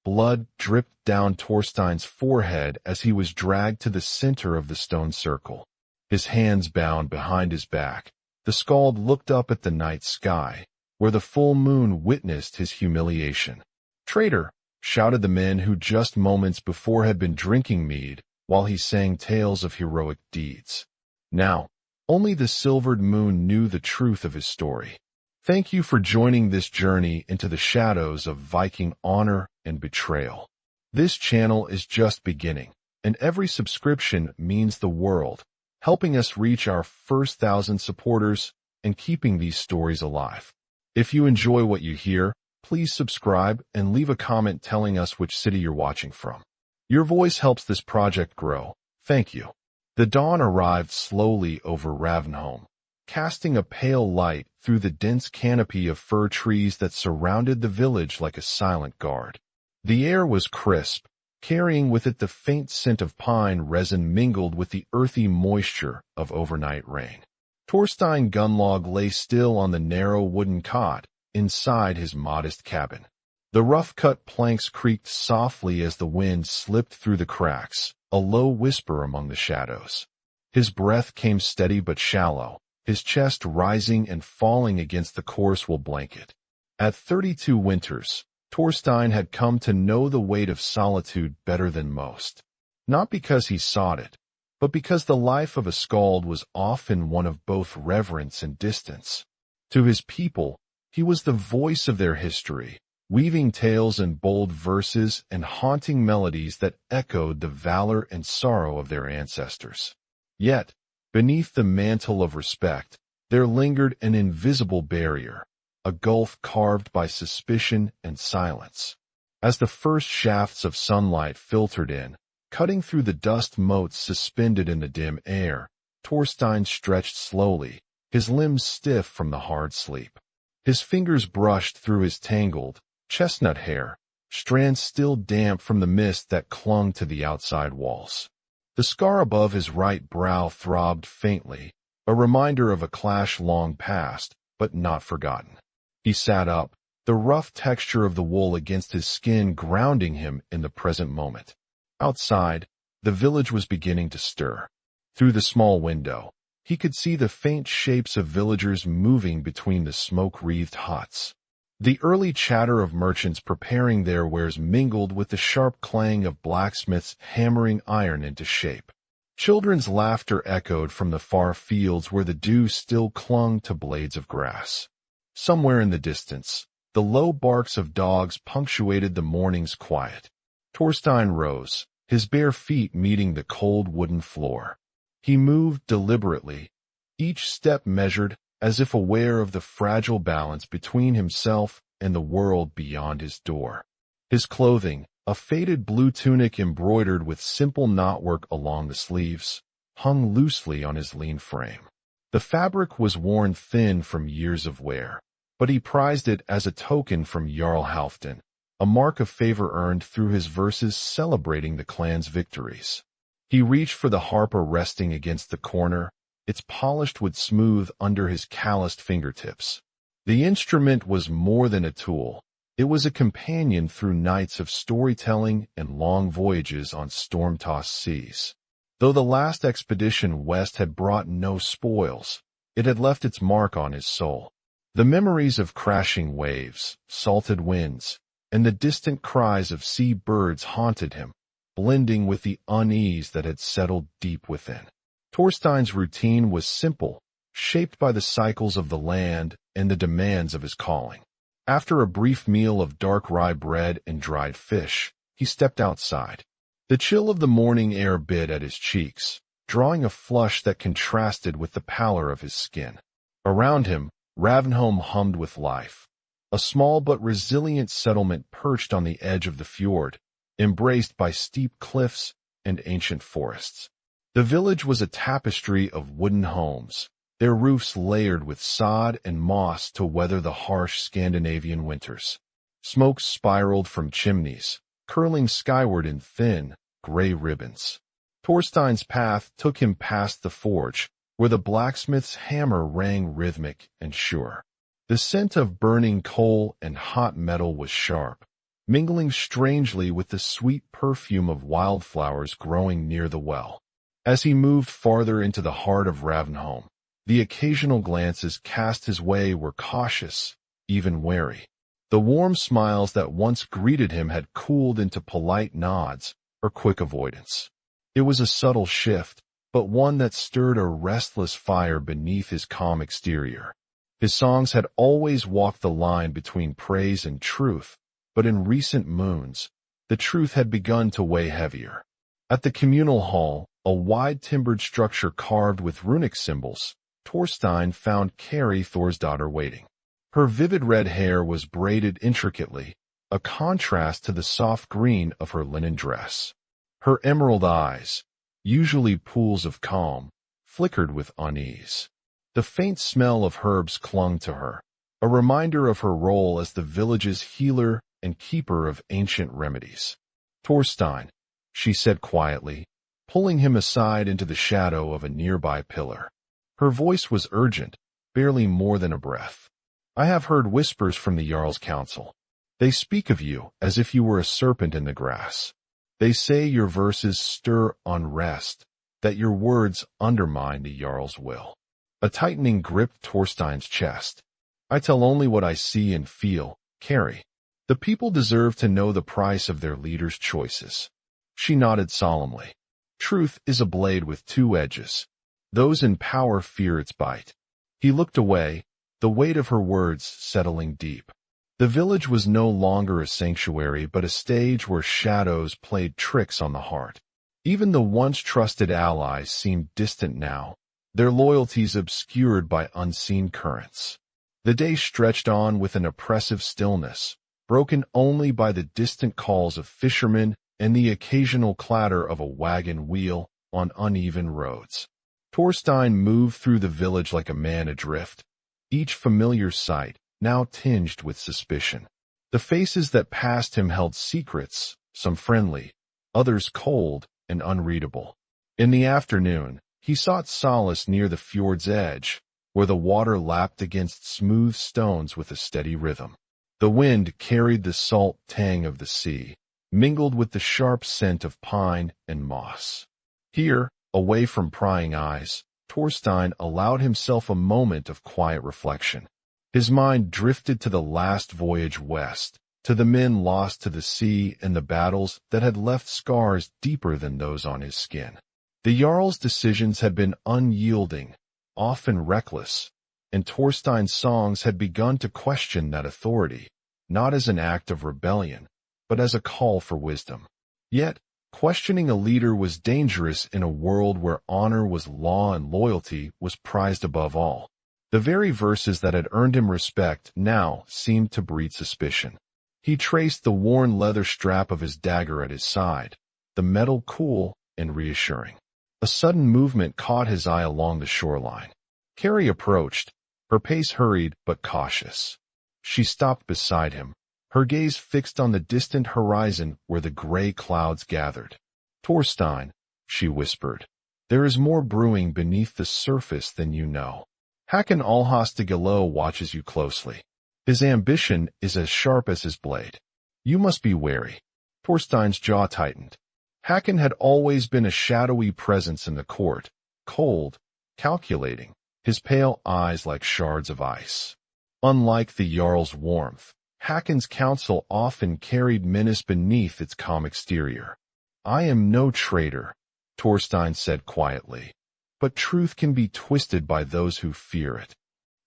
Blood dripped down Torstein's forehead as he was dragged to the center of the stone circle. His hands bound behind his back, the Skald looked up at the night sky, where the full moon witnessed his humiliation. "Traitor!" shouted the men who just moments before had been drinking mead while he sang tales of heroic deeds. Now, only the silvered moon knew the truth of his story. Thank you for joining this journey into the shadows of Viking honor and betrayal. This channel is just beginning, and every subscription means the world, helping us reach our first 1,000 supporters and keeping these stories alive. If you enjoy what you hear, please subscribe and leave a comment telling us which city you're watching from. Your voice helps this project grow. Thank you. The dawn arrived slowly over Ravnholm, casting a pale light through the dense canopy of fir trees that surrounded the village like a silent guard. The air was crisp, carrying with it the faint scent of pine resin mingled with the earthy moisture of overnight rain. Torstein Gunlog lay still on the narrow wooden cot inside his modest cabin. The rough-cut planks creaked softly as the wind slipped through the cracks, a low whisper among the shadows. His breath came steady but shallow, his chest rising and falling against the coarse wool blanket. At 32 winters, Torstein had come to know the weight of solitude better than most. Not because he sought it, but because the life of a Skald was often one of both reverence and distance. To his people, he was the voice of their history, weaving tales in bold verses and haunting melodies that echoed the valor and sorrow of their ancestors. Yet, beneath the mantle of respect, there lingered an invisible barrier, a gulf carved by suspicion and silence. As the first shafts of sunlight filtered in, cutting through the dust motes suspended in the dim air, Torstein stretched slowly, his limbs stiff from the hard sleep. His fingers brushed through his tangled, chestnut hair, strands still damp from the mist that clung to the outside walls. The scar above his right brow throbbed faintly, a reminder of a clash long past, but not forgotten. He sat up, the rough texture of the wool against his skin grounding him in the present moment. Outside, the village was beginning to stir. Through the small window, he could see the faint shapes of villagers moving between the smoke-wreathed huts. The early chatter of merchants preparing their wares mingled with the sharp clang of blacksmiths hammering iron into shape. Children's laughter echoed from the far fields where the dew still clung to blades of grass. Somewhere in the distance, the low barks of dogs punctuated the morning's quiet. Torstein rose, his bare feet meeting the cold wooden floor. He moved deliberately, each step measured, as if aware of the fragile balance between himself and the world beyond his door. His clothing, a faded blue tunic embroidered with simple knotwork along the sleeves, hung loosely on his lean frame. The fabric was worn thin from years of wear, but he prized it as a token from Jarl Halfdan, a mark of favor earned through his verses celebrating the clan's victories. He reached for the harper resting against the corner, its polished wood smooth under his calloused fingertips. The instrument was more than a tool. It was a companion through nights of storytelling and long voyages on storm-tossed seas. Though the last expedition west had brought no spoils, it had left its mark on his soul. The memories of crashing waves, salted winds, and the distant cries of sea birds haunted him, blending with the unease that had settled deep within. Torstein's routine was simple, shaped by the cycles of the land and the demands of his calling. After a brief meal of dark rye bread and dried fish, he stepped outside. The chill of the morning air bit at his cheeks, drawing a flush that contrasted with the pallor of his skin. Around him, Ravnholm hummed with life, a small but resilient settlement perched on the edge of the fjord, embraced by steep cliffs and ancient forests. The village was a tapestry of wooden homes, their roofs layered with sod and moss to weather the harsh Scandinavian winters. Smoke spiraled from chimneys, curling skyward in thin, gray ribbons. Torstein's path took him past the forge, where the blacksmith's hammer rang rhythmic and sure. The scent of burning coal and hot metal was sharp, mingling strangely with the sweet perfume of wildflowers growing near the well. As he moved farther into the heart of Ravnholm, the occasional glances cast his way were cautious, even wary. The warm smiles that once greeted him had cooled into polite nods or quick avoidance. It was a subtle shift, but one that stirred a restless fire beneath his calm exterior. His songs had always walked the line between praise and truth, but in recent moons, the truth had begun to weigh heavier. At the communal hall, a wide timbered structure carved with runic symbols, Torstein found Kari Thorsdottir waiting. Her vivid red hair was braided intricately, a contrast to the soft green of her linen dress. Her emerald eyes, usually pools of calm, flickered with unease. The faint smell of herbs clung to her, a reminder of her role as the village's healer and keeper of ancient remedies. "Torstein," she said quietly, pulling him aside into the shadow of a nearby pillar. Her voice was urgent, barely more than a breath. "I have heard whispers from the jarl's council. They speak of you as if you were a serpent in the grass. They say your verses stir unrest, that your words undermine the jarl's will." A tightening gripped Torstein's chest. "I tell only what I see and feel, Kari. The people deserve to know the price of their leaders' choices." She nodded solemnly. "Truth is a blade with two edges. Those in power fear its bite." He looked away, the weight of her words settling deep. The village was no longer a sanctuary but a stage where shadows played tricks on the heart. Even the once trusted allies seemed distant now, their loyalties obscured by unseen currents. The day stretched on with an oppressive stillness, broken only by the distant calls of fishermen and the occasional clatter of a wagon wheel on uneven roads. Torstein moved through the village like a man adrift, each familiar sight now tinged with suspicion. The faces that passed him held secrets, some friendly, others cold and unreadable. In the afternoon, he sought solace near the fjord's edge, where the water lapped against smooth stones with a steady rhythm. The wind carried the salt tang of the sea, mingled with the sharp scent of pine and moss. Here, away from prying eyes, Torstein allowed himself a moment of quiet reflection. His mind drifted to the last voyage west, to the men lost to the sea and the battles that had left scars deeper than those on his skin. The jarl's decisions had been unyielding, often reckless, and Torstein's songs had begun to question that authority, not as an act of rebellion, but as a call for wisdom. Yet, questioning a leader was dangerous in a world where honor was law and loyalty was prized above all. The very verses that had earned him respect now seemed to breed suspicion. He traced the worn leather strap of his dagger at his side, the metal cool and reassuring. A sudden movement caught his eye along the shoreline. Kari approached, her pace hurried but cautious. She stopped beside him, her gaze fixed on the distant horizon where the gray clouds gathered. "Torstein," she whispered, "there is more brewing beneath the surface than you know. Hakon Alhostigalo watches you closely. His ambition is as sharp as his blade. You must be wary." Torstein's jaw tightened. Hakon had always been a shadowy presence in the court, cold, calculating, his pale eyes like shards of ice. Unlike the jarl's warmth, Hakon's counsel often carried menace beneath its calm exterior. "I am no traitor," Torstein said quietly, "but truth can be twisted by those who fear it."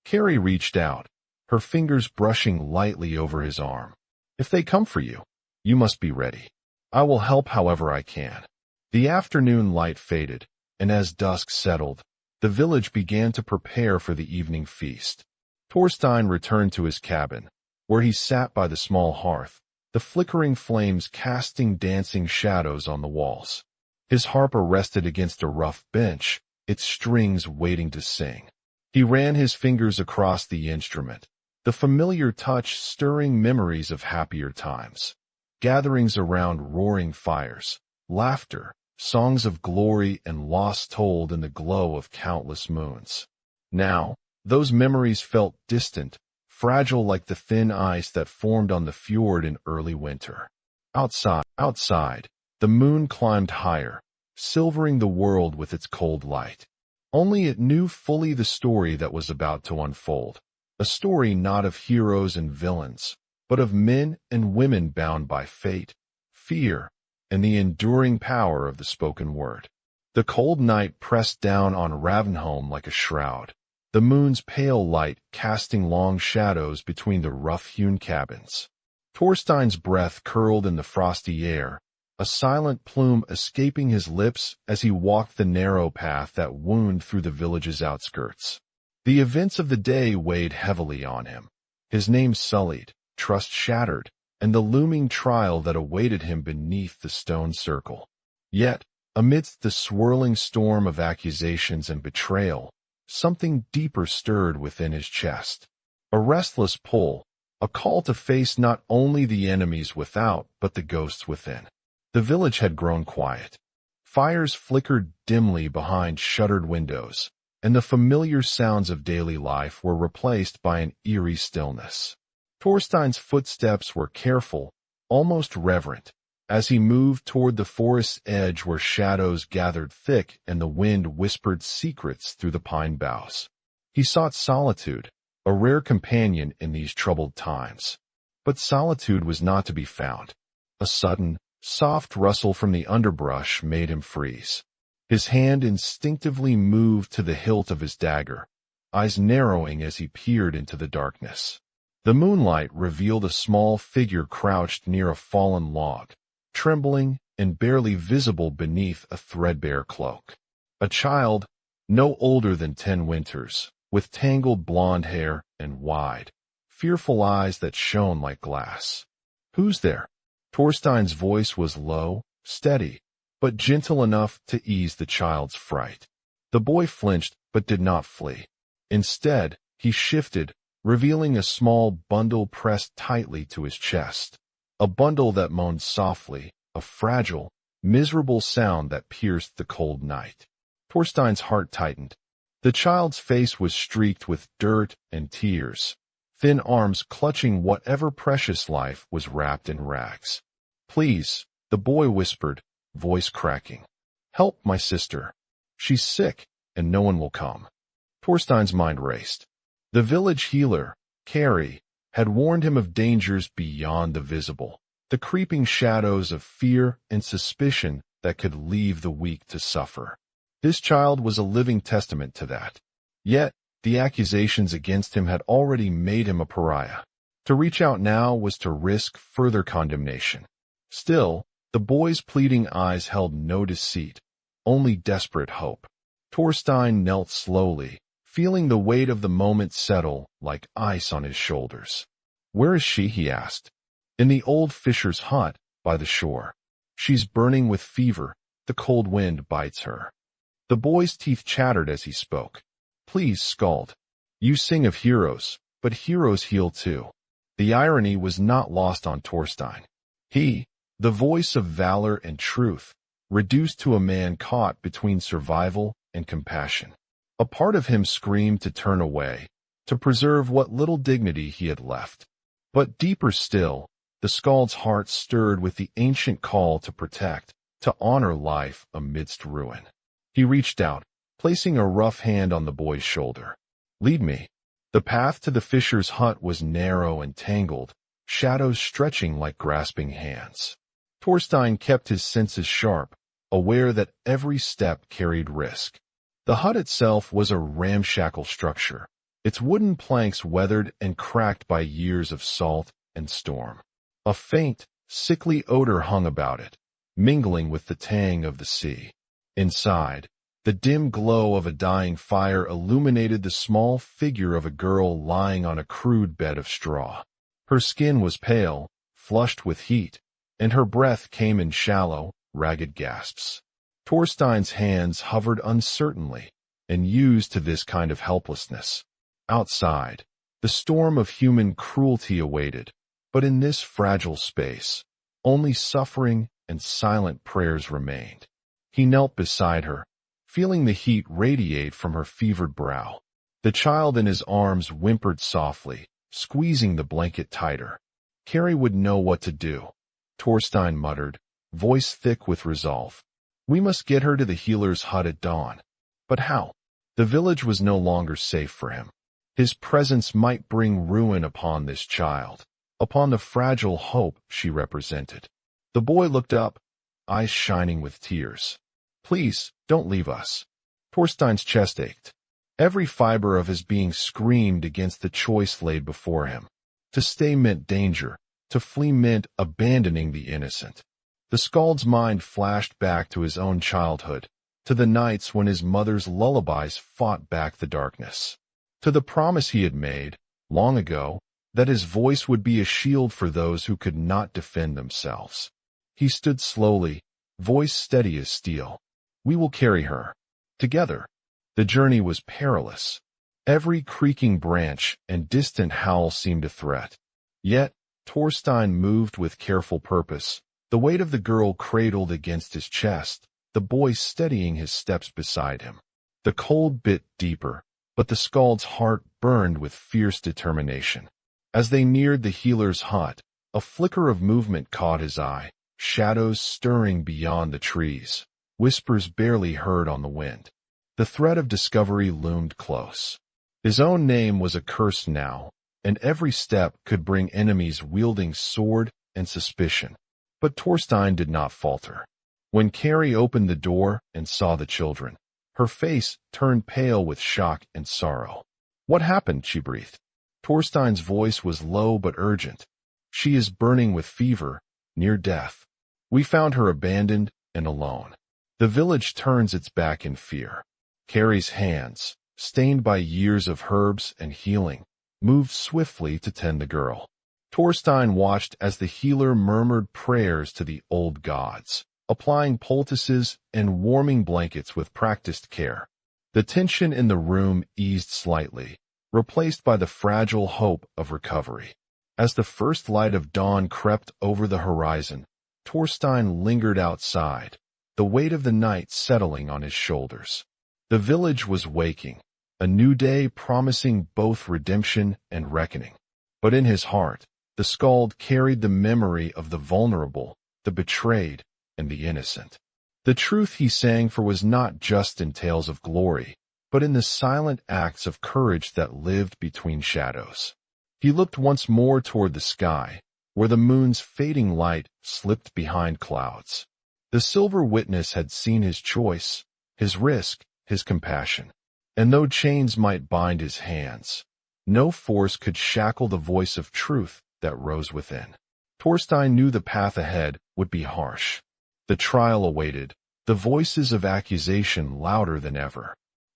Kari reached out, her fingers brushing lightly over his arm. "If they come for you, you must be ready. I will help however I can." The afternoon light faded, and as dusk settled, the village began to prepare for the evening feast. Torstein returned to his cabin, where he sat by the small hearth, the flickering flames casting dancing shadows on the walls. His harp rested against a rough bench, its strings waiting to sing. He ran his fingers across the instrument, the familiar touch stirring memories of happier times. Gatherings around roaring fires, laughter, songs of glory and loss told in the glow of countless moons. Now, those memories felt distant, fragile like the thin ice that formed on the fjord in early winter. Outside, the moon climbed higher, silvering the world with its cold light. Only it knew fully the story that was about to unfold. A story not of heroes and villains, but of men and women bound by fate, fear, and the enduring power of the spoken word. The cold night pressed down on Ravnholm like a shroud, the moon's pale light casting long shadows between the rough-hewn cabins. Torstein's breath curled in the frosty air, a silent plume escaping his lips as he walked the narrow path that wound through the village's outskirts. The events of the day weighed heavily on him. His name sullied, trust shattered, and the looming trial that awaited him beneath the stone circle. Yet, amidst the swirling storm of accusations and betrayal, something deeper stirred within his chest. A restless pull, a call to face not only the enemies without, but the ghosts within. The village had grown quiet. Fires flickered dimly behind shuttered windows, and the familiar sounds of daily life were replaced by an eerie stillness. Torstein's footsteps were careful, almost reverent, as he moved toward the forest's edge where shadows gathered thick and the wind whispered secrets through the pine boughs. He sought solitude, a rare companion in these troubled times. But solitude was not to be found. A sudden, soft rustle from the underbrush made him freeze. His hand instinctively moved to the hilt of his dagger, eyes narrowing as he peered into the darkness. The moonlight revealed a small figure crouched near a fallen log, trembling and barely visible beneath a threadbare cloak. A child, no older than 10 winters, with tangled blonde hair and wide, fearful eyes that shone like glass. "Who's there?" Torstein's voice was low, steady, but gentle enough to ease the child's fright. The boy flinched but did not flee. Instead, he shifted, revealing a small bundle pressed tightly to his chest. A bundle that moaned softly, a fragile, miserable sound that pierced the cold night. Torstein's heart tightened. The child's face was streaked with dirt and tears, thin arms clutching whatever precious life was wrapped in rags. "Please," the boy whispered, voice cracking. "Help my sister. She's sick, and no one will come." Torstein's mind raced. The village healer, Carrie, had warned him of dangers beyond the visible, the creeping shadows of fear and suspicion that could leave the weak to suffer. This child was a living testament to that. Yet, the accusations against him had already made him a pariah. To reach out now was to risk further condemnation. Still, the boy's pleading eyes held no deceit, only desperate hope. Torstein knelt slowly, feeling the weight of the moment settle like ice on his shoulders. "Where is she?" he asked. "In the old fisher's hut, by the shore. She's burning with fever, the cold wind bites her." The boy's teeth chattered as he spoke. "Please, Skald. You sing of heroes, but heroes heal too." The irony was not lost on Torstein. He, the voice of valor and truth, reduced to a man caught between survival and compassion. A part of him screamed to turn away, to preserve what little dignity he had left. But deeper still, the Skald's heart stirred with the ancient call to protect, to honor life amidst ruin. He reached out, placing a rough hand on the boy's shoulder. "Lead me." The path to the fisher's hut was narrow and tangled, shadows stretching like grasping hands. Torstein kept his senses sharp, aware that every step carried risk. The hut itself was a ramshackle structure, its wooden planks weathered and cracked by years of salt and storm. A faint, sickly odor hung about it, mingling with the tang of the sea. Inside, the dim glow of a dying fire illuminated the small figure of a girl lying on a crude bed of straw. Her skin was pale, flushed with heat, and her breath came in shallow, ragged gasps. Torstein's hands hovered uncertainly, and used to this kind of helplessness. Outside, the storm of human cruelty awaited, but in this fragile space, only suffering and silent prayers remained. He knelt beside her, feeling the heat radiate from her fevered brow. The child in his arms whimpered softly, squeezing the blanket tighter. Carrie would know what to do. Torstein muttered, voice thick with resolve. We must get her to the healer's hut at dawn. But how? The village was no longer safe for him. His presence might bring ruin upon this child, upon the fragile hope she represented. The boy looked up, eyes shining with tears. Please, don't leave us. Torstein's chest ached. Every fiber of his being screamed against the choice laid before him. To stay meant danger, to flee meant abandoning the innocent. The Skald's mind flashed back to his own childhood, to the nights when his mother's lullabies fought back the darkness, to the promise he had made, long ago, that his voice would be a shield for those who could not defend themselves. He stood slowly, voice steady as steel. We will carry her. Together. The journey was perilous. Every creaking branch and distant howl seemed a threat. Yet, Torstein moved with careful purpose, the weight of the girl cradled against his chest, the boy steadying his steps beside him. The cold bit deeper, but the Skald's heart burned with fierce determination. As they neared the healer's hut, a flicker of movement caught his eye, shadows stirring beyond the trees, whispers barely heard on the wind. The threat of discovery loomed close. His own name was a curse now, and every step could bring enemies wielding sword and suspicion. But Torstein did not falter. When Carrie opened the door and saw the children, her face turned pale with shock and sorrow. What happened? She breathed. Torstein's voice was low but urgent. She is burning with fever, near death. We found her abandoned and alone. The village turns its back in fear. Carrie's hands, stained by years of herbs and healing, moved swiftly to tend the girl. Torstein watched as the healer murmured prayers to the old gods, applying poultices and warming blankets with practiced care. The tension in the room eased slightly, replaced by the fragile hope of recovery. As the first light of dawn crept over the horizon, Torstein lingered outside, the weight of the night settling on his shoulders. The village was waking, a new day promising both redemption and reckoning. But in his heart, the Skald carried the memory of the vulnerable, the betrayed, and the innocent. The truth he sang for was not just in tales of glory, but in the silent acts of courage that lived between shadows. He looked once more toward the sky, where the moon's fading light slipped behind clouds. The silver witness had seen his choice, his risk, his compassion. And though chains might bind his hands, no force could shackle the voice of truth that rose within. Torstein knew the path ahead would be harsh. The trial awaited, the voices of accusation louder than ever.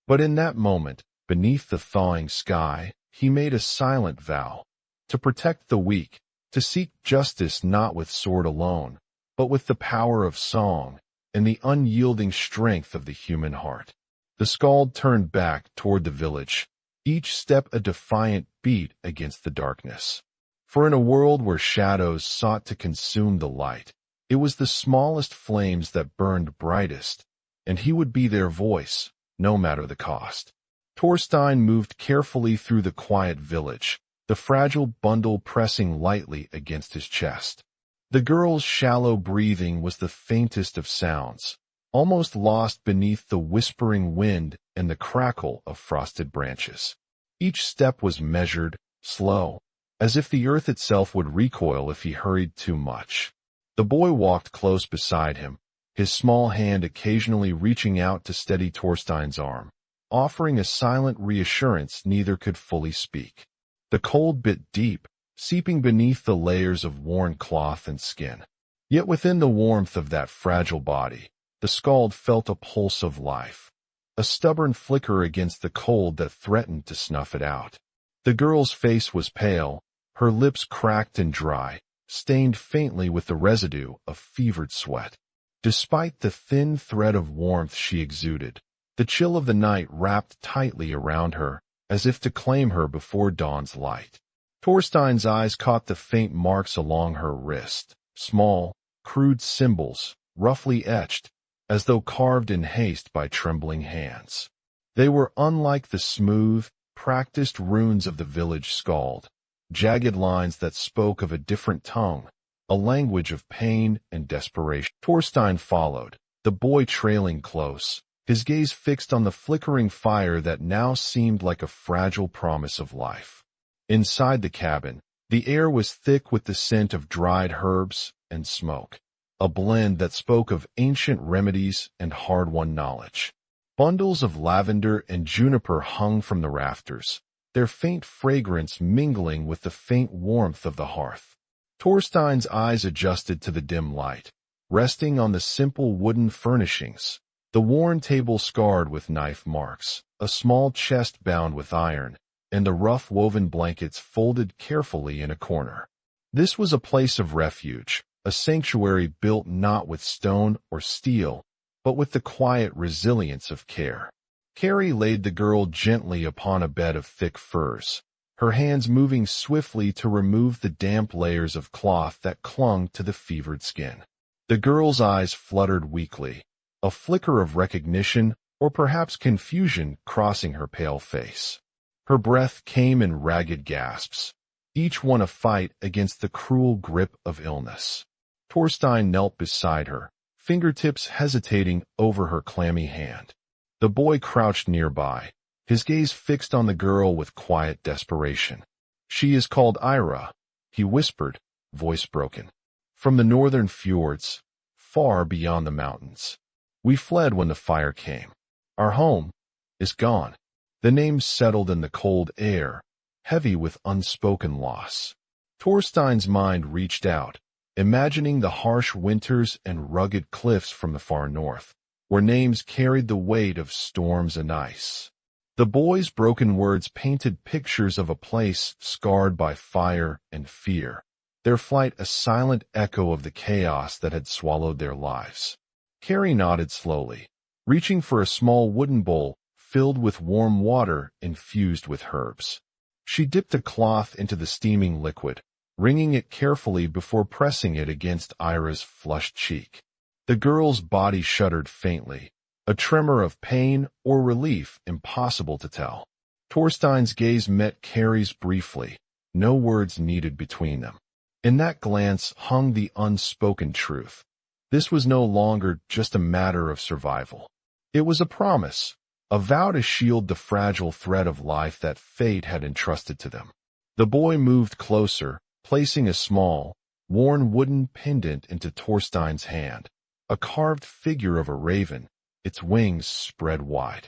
But in that moment, beneath the thawing sky, he made a silent vow, to protect the weak, to seek justice not with sword alone, but with the power of song and the unyielding strength of the human heart. The Skald turned back toward the village, each step a defiant beat against the darkness. For in a world where shadows sought to consume the light, it was the smallest flames that burned brightest, and he would be their voice, no matter the cost. Torstein moved carefully through the quiet village, the fragile bundle pressing lightly against his chest. The girl's shallow breathing was the faintest of sounds, almost lost beneath the whispering wind and the crackle of frosted branches. Each step was measured, slow, as if the earth itself would recoil if he hurried too much. The boy walked close beside him, his small hand occasionally reaching out to steady Torstein's arm, offering a silent reassurance neither could fully speak. The cold bit deep, seeping beneath the layers of worn cloth and skin. Yet within the warmth of that fragile body, the Skald felt a pulse of life, a stubborn flicker against the cold that threatened to snuff it out. The girl's face was pale, her lips cracked and dry, stained faintly with the residue of fevered sweat. Despite the thin thread of warmth she exuded, the chill of the night wrapped tightly around her, as if to claim her before dawn's light. Torstein's eyes caught the faint marks along her wrist, small, crude symbols, roughly etched, as though carved in haste by trembling hands. They were unlike the smooth, practiced runes of the village Skald, jagged lines that spoke of a different tongue, a language of pain and desperation. Torstein followed, the boy trailing close, his gaze fixed on the flickering fire that now seemed like a fragile promise of life. Inside the cabin, the air was thick with the scent of dried herbs and smoke, a blend that spoke of ancient remedies and hard-won knowledge. Bundles of lavender and juniper hung from the rafters, their faint fragrance mingling with the faint warmth of the hearth. Torstein's eyes adjusted to the dim light, resting on the simple wooden furnishings, the worn table scarred with knife marks, a small chest bound with iron, and the rough woven blankets folded carefully in a corner. This was a place of refuge, a sanctuary built not with stone or steel, but with the quiet resilience of care. Carrie laid the girl gently upon a bed of thick furs, her hands moving swiftly to remove the damp layers of cloth that clung to the fevered skin. The girl's eyes fluttered weakly, a flicker of recognition or perhaps confusion crossing her pale face. Her breath came in ragged gasps, each one a fight against the cruel grip of illness. Torstein knelt beside her, fingertips hesitating over her clammy hand. The boy crouched nearby, his gaze fixed on the girl with quiet desperation. "She is called Ira," he whispered, voice broken. "From the northern fjords, far beyond the mountains. We fled when the fire came. Our home is gone." The name settled in the cold air, heavy with unspoken loss. Torstein's mind reached out, imagining the harsh winters and rugged cliffs from the far north, where names carried the weight of storms and ice. The boy's broken words painted pictures of a place scarred by fire and fear, their flight a silent echo of the chaos that had swallowed their lives. Carrie nodded slowly, reaching for a small wooden bowl filled with warm water infused with herbs. She dipped the cloth into the steaming liquid, wringing it carefully before pressing it against Ira's flushed cheek. The girl's body shuddered faintly, a tremor of pain or relief impossible to tell. Torstein's gaze met Carrie's briefly, no words needed between them. In that glance hung the unspoken truth. This was no longer just a matter of survival. It was a promise, a vow to shield the fragile thread of life that fate had entrusted to them. The boy moved closer, placing a small, worn wooden pendant into Torstein's hand, a carved figure of a raven, its wings spread wide.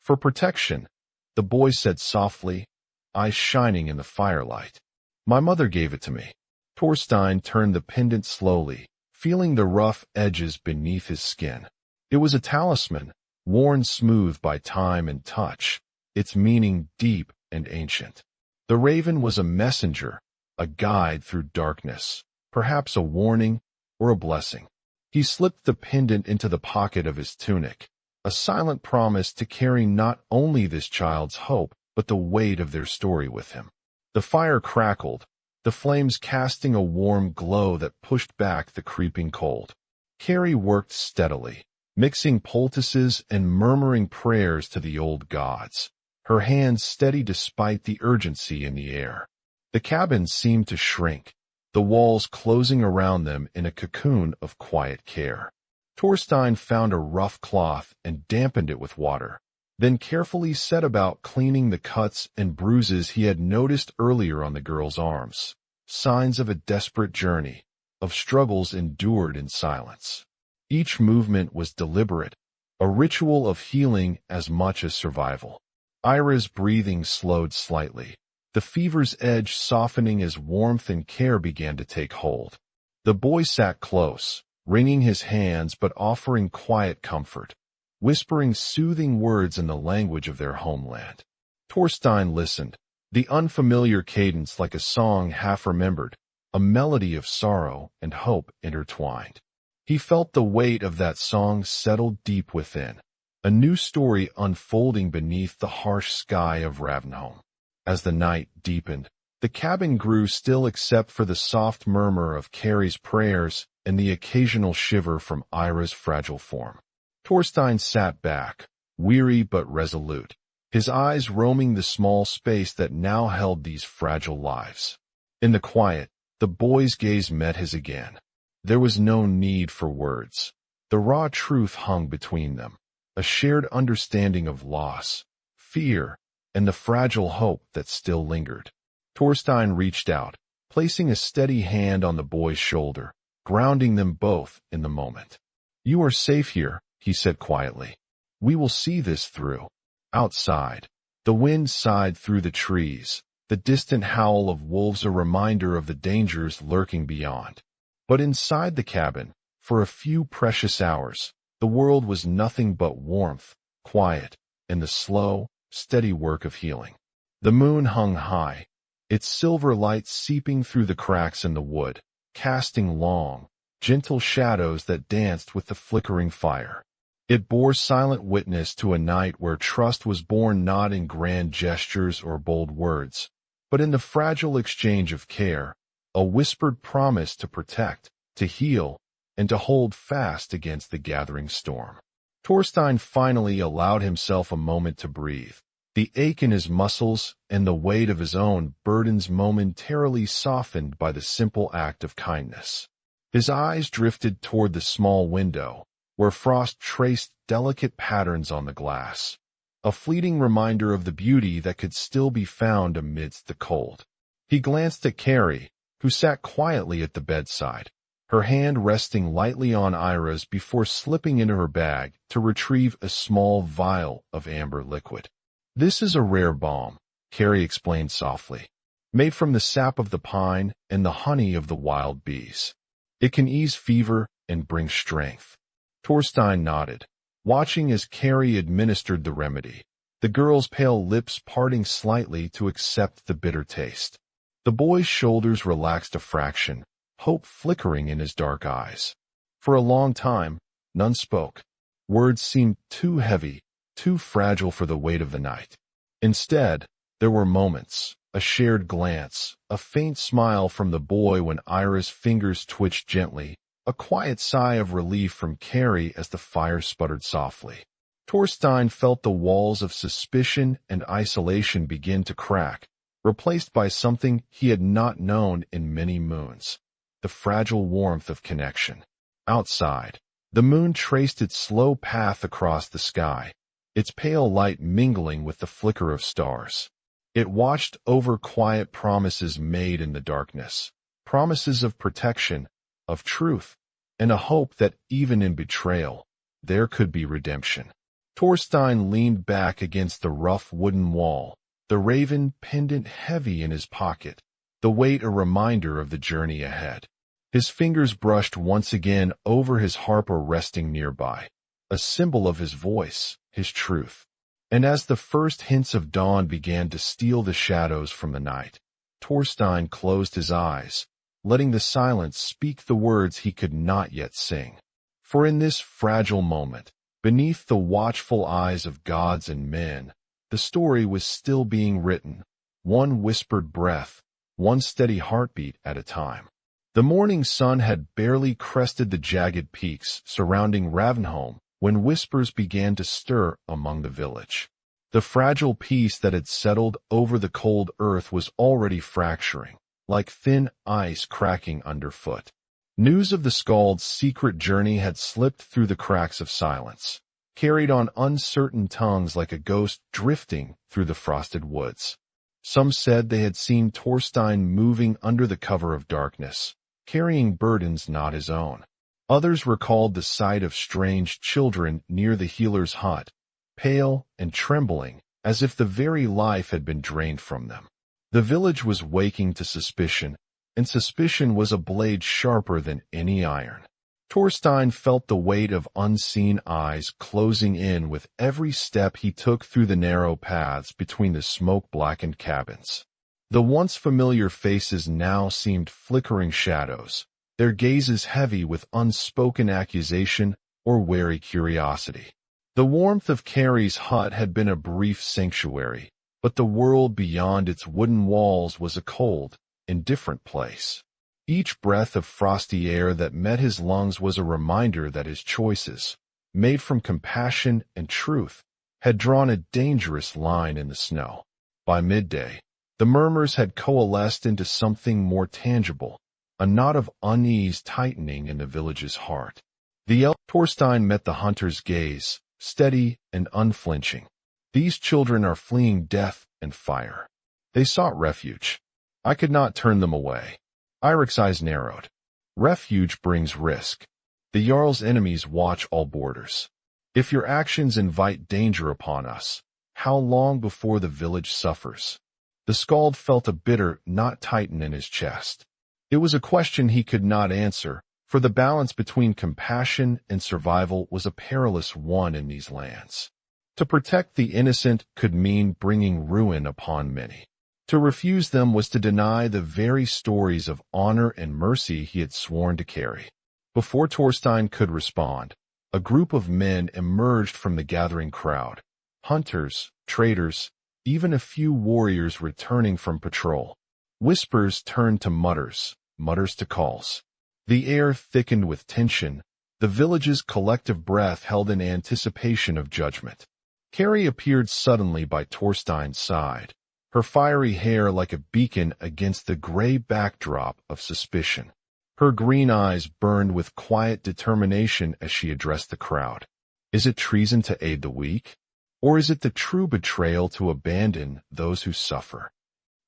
"For protection," the boy said softly, eyes shining in the firelight. "My mother gave it to me." Torstein turned the pendant slowly, feeling the rough edges beneath his skin. It was a talisman, worn smooth by time and touch, its meaning deep and ancient. The raven was a messenger, a guide through darkness, perhaps a warning or a blessing. He slipped the pendant into the pocket of his tunic, a silent promise to carry not only this child's hope, but the weight of their story with him. The fire crackled, the flames casting a warm glow that pushed back the creeping cold. Carrie worked steadily, mixing poultices and murmuring prayers to the old gods, her hands steady despite the urgency in the air. The cabin seemed to shrink, the walls closing around them in a cocoon of quiet care. Torstein found a rough cloth and dampened it with water, then carefully set about cleaning the cuts and bruises he had noticed earlier on the girl's arms, signs of a desperate journey, of struggles endured in silence. Each movement was deliberate, a ritual of healing as much as survival. Ira's breathing slowed slightly, the fever's edge softening as warmth and care began to take hold. The boy sat close, wringing his hands but offering quiet comfort, whispering soothing words in the language of their homeland. Torstein listened, the unfamiliar cadence like a song half remembered, a melody of sorrow and hope intertwined. He felt the weight of that song settle deep within, a new story unfolding beneath the harsh sky of Ravnholm. As the night deepened, the cabin grew still except for the soft murmur of Carrie's prayers and the occasional shiver from Ira's fragile form. Torstein sat back, weary but resolute, his eyes roaming the small space that now held these fragile lives. In the quiet, the boy's gaze met his again. There was no need for words. The raw truth hung between them, a shared understanding of loss, fear, and the fragile hope that still lingered. Torstein reached out, placing a steady hand on the boy's shoulder, grounding them both in the moment. "You are safe here," he said quietly. "We will see this through." Outside, the wind sighed through the trees, the distant howl of wolves a reminder of the dangers lurking beyond. But inside the cabin, for a few precious hours, the world was nothing but warmth, quiet, and the slow, steady work of healing. The moon hung high, its silver light seeping through the cracks in the wood, casting long, gentle shadows that danced with the flickering fire. It bore silent witness to a night where trust was born not in grand gestures or bold words, but in the fragile exchange of care, a whispered promise to protect, to heal, and to hold fast against the gathering storm. Torstein finally allowed himself a moment to breathe, the ache in his muscles and the weight of his own burdens momentarily softened by the simple act of kindness. His eyes drifted toward the small window, where frost traced delicate patterns on the glass, a fleeting reminder of the beauty that could still be found amidst the cold. He glanced at Carrie, who sat quietly at the bedside, her hand resting lightly on Ira's before slipping into her bag to retrieve a small vial of amber liquid. "This is a rare balm," Carrie explained softly, "made from the sap of the pine and the honey of the wild bees. It can ease fever and bring strength." Torstein nodded, watching as Carrie administered the remedy, the girl's pale lips parting slightly to accept the bitter taste. The boy's shoulders relaxed a fraction, hope flickering in his dark eyes. For a long time, none spoke. Words seemed too heavy, too fragile for the weight of the night. Instead, there were moments, a shared glance, a faint smile from the boy when Ira's fingers twitched gently, a quiet sigh of relief from Carrie as the fire sputtered softly. Torstein felt the walls of suspicion and isolation begin to crack, replaced by something he had not known in many moons, the fragile warmth of connection. Outside, the moon traced its slow path across the sky, its pale light mingling with the flicker of stars. It watched over quiet promises made in the darkness, promises of protection, of truth, and a hope that even in betrayal, there could be redemption. Torstein leaned back against the rough wooden wall, the raven pendant heavy in his pocket, the weight a reminder of the journey ahead. His fingers brushed once again over his harper resting nearby, a symbol of his voice, his truth. And as the first hints of dawn began to steal the shadows from the night, Torstein closed his eyes, letting the silence speak the words he could not yet sing. For in this fragile moment, beneath the watchful eyes of gods and men, the story was still being written, one whispered breath, one steady heartbeat at a time. The morning sun had barely crested the jagged peaks surrounding Ravenholm when whispers began to stir among the village. The fragile peace that had settled over the cold earth was already fracturing, like thin ice cracking underfoot. News of the Skald's secret journey had slipped through the cracks of silence, carried on uncertain tongues like a ghost drifting through the frosted woods. Some said they had seen Torstein moving under the cover of darkness, carrying burdens not his own. Others recalled the sight of strange children near the healer's hut, pale and trembling, as if the very life had been drained from them. The village was waking to suspicion, and suspicion was a blade sharper than any iron. Torstein felt the weight of unseen eyes closing in with every step he took through the narrow paths between the smoke-blackened cabins. The once familiar faces now seemed flickering shadows, their gazes heavy with unspoken accusation or wary curiosity. The warmth of Carrie's hut had been a brief sanctuary, but the world beyond its wooden walls was a cold, indifferent place. Each breath of frosty air that met his lungs was a reminder that his choices, made from compassion and truth, had drawn a dangerous line in the snow. By midday, The murmurs had coalesced into something more tangible, a knot of unease tightening in the village's heart. The elder Torstein met the hunter's gaze, steady and unflinching. These children are fleeing death and fire. They sought refuge. I could not turn them away. Eirik's eyes narrowed. Refuge brings risk. The jarl's enemies watch all borders. If your actions invite danger upon us, how long before the village suffers? The Skald felt a bitter knot tighten in his chest. It was a question he could not answer, for the balance between compassion and survival was a perilous one in these lands. To protect the innocent could mean bringing ruin upon many. To refuse them was to deny the very stories of honor and mercy he had sworn to carry. Before Torstein could respond, a group of men emerged from the gathering crowd. Hunters, traitors, even a few warriors returning from patrol. Whispers turned to mutters, mutters to calls. The air thickened with tension, the village's collective breath held in anticipation of judgment. Carrie appeared suddenly by Torstein's side, her fiery hair like a beacon against the gray backdrop of suspicion. Her green eyes burned with quiet determination as she addressed the crowd. Is it treason to aid the weak? Or is it the true betrayal to abandon those who suffer?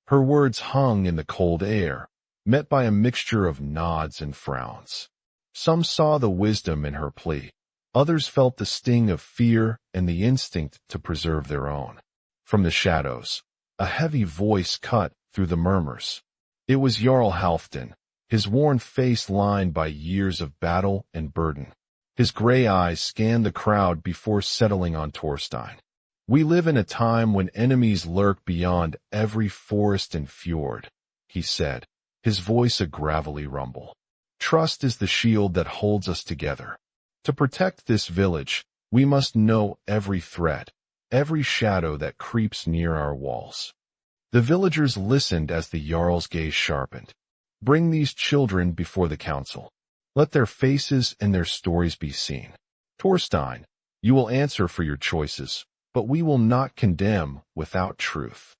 Her words hung in the cold air, met by a mixture of nods and frowns. Some saw the wisdom in her plea. Others felt the sting of fear and the instinct to preserve their own. From the shadows, a heavy voice cut through the murmurs. It was Jarl Halfdan, his worn face lined by years of battle and burden. His gray eyes scanned the crowd before settling on Torstein. We live in a time when enemies lurk beyond every forest and fjord, he said, his voice a gravelly rumble. Trust is the shield that holds us together. To protect this village, we must know every threat, every shadow that creeps near our walls. The villagers listened as the jarl's gaze sharpened. Bring these children before the council. Let their faces and their stories be seen. Torstein, you will answer for your choices, but we will not condemn without truth.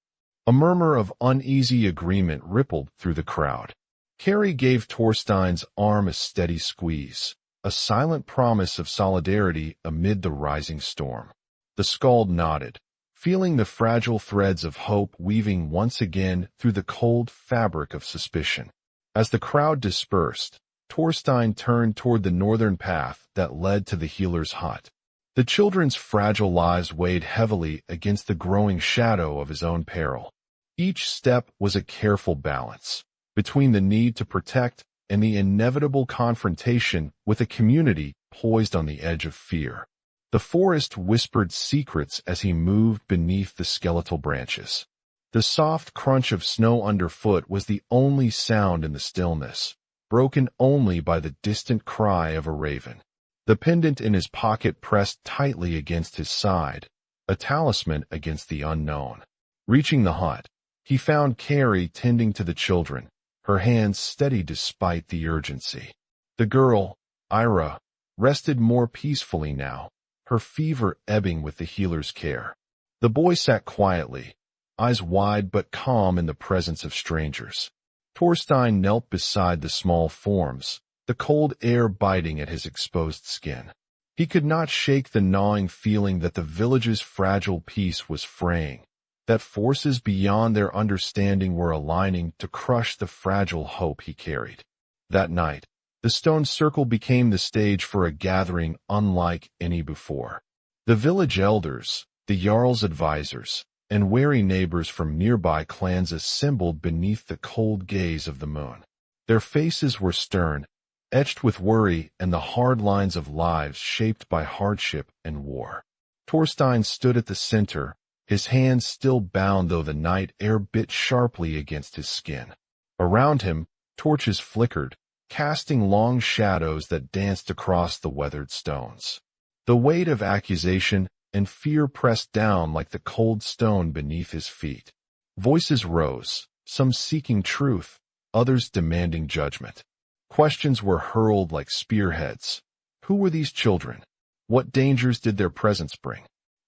A murmur of uneasy agreement rippled through the crowd. Carrie gave Torstein's arm a steady squeeze, a silent promise of solidarity amid the rising storm. The Skald nodded, feeling the fragile threads of hope weaving once again through the cold fabric of suspicion. As the crowd dispersed, Torstein turned toward the northern path that led to the healer's hut. The children's fragile lives weighed heavily against the growing shadow of his own peril. Each step was a careful balance between the need to protect and the inevitable confrontation with a community poised on the edge of fear. The forest whispered secrets as he moved beneath the skeletal branches. The soft crunch of snow underfoot was the only sound in the stillness, broken only by the distant cry of a raven. The pendant in his pocket pressed tightly against his side, a talisman against the unknown. Reaching the hut, he found Carrie tending to the children, her hands steady despite the urgency. The girl, Ira, rested more peacefully now, her fever ebbing with the healer's care. The boy sat quietly, eyes wide but calm in the presence of strangers. Torstein knelt beside the small forms, the cold air biting at his exposed skin. He could not shake the gnawing feeling that the village's fragile peace was fraying, that forces beyond their understanding were aligning to crush the fragile hope he carried. That night, the stone circle became the stage for a gathering unlike any before. The village elders, the jarl's advisors, and wary neighbors from nearby clans assembled beneath the cold gaze of the moon. Their faces were stern, etched with worry and the hard lines of lives shaped by hardship and war. Torstein stood at the center, his hands still bound though the night air bit sharply against his skin. Around him, torches flickered, casting long shadows that danced across the weathered stones. The weight of accusation and fear pressed down like the cold stone beneath his feet. Voices rose, some seeking truth, others demanding judgment. Questions were hurled like spearheads. Who were these children? What dangers did their presence bring?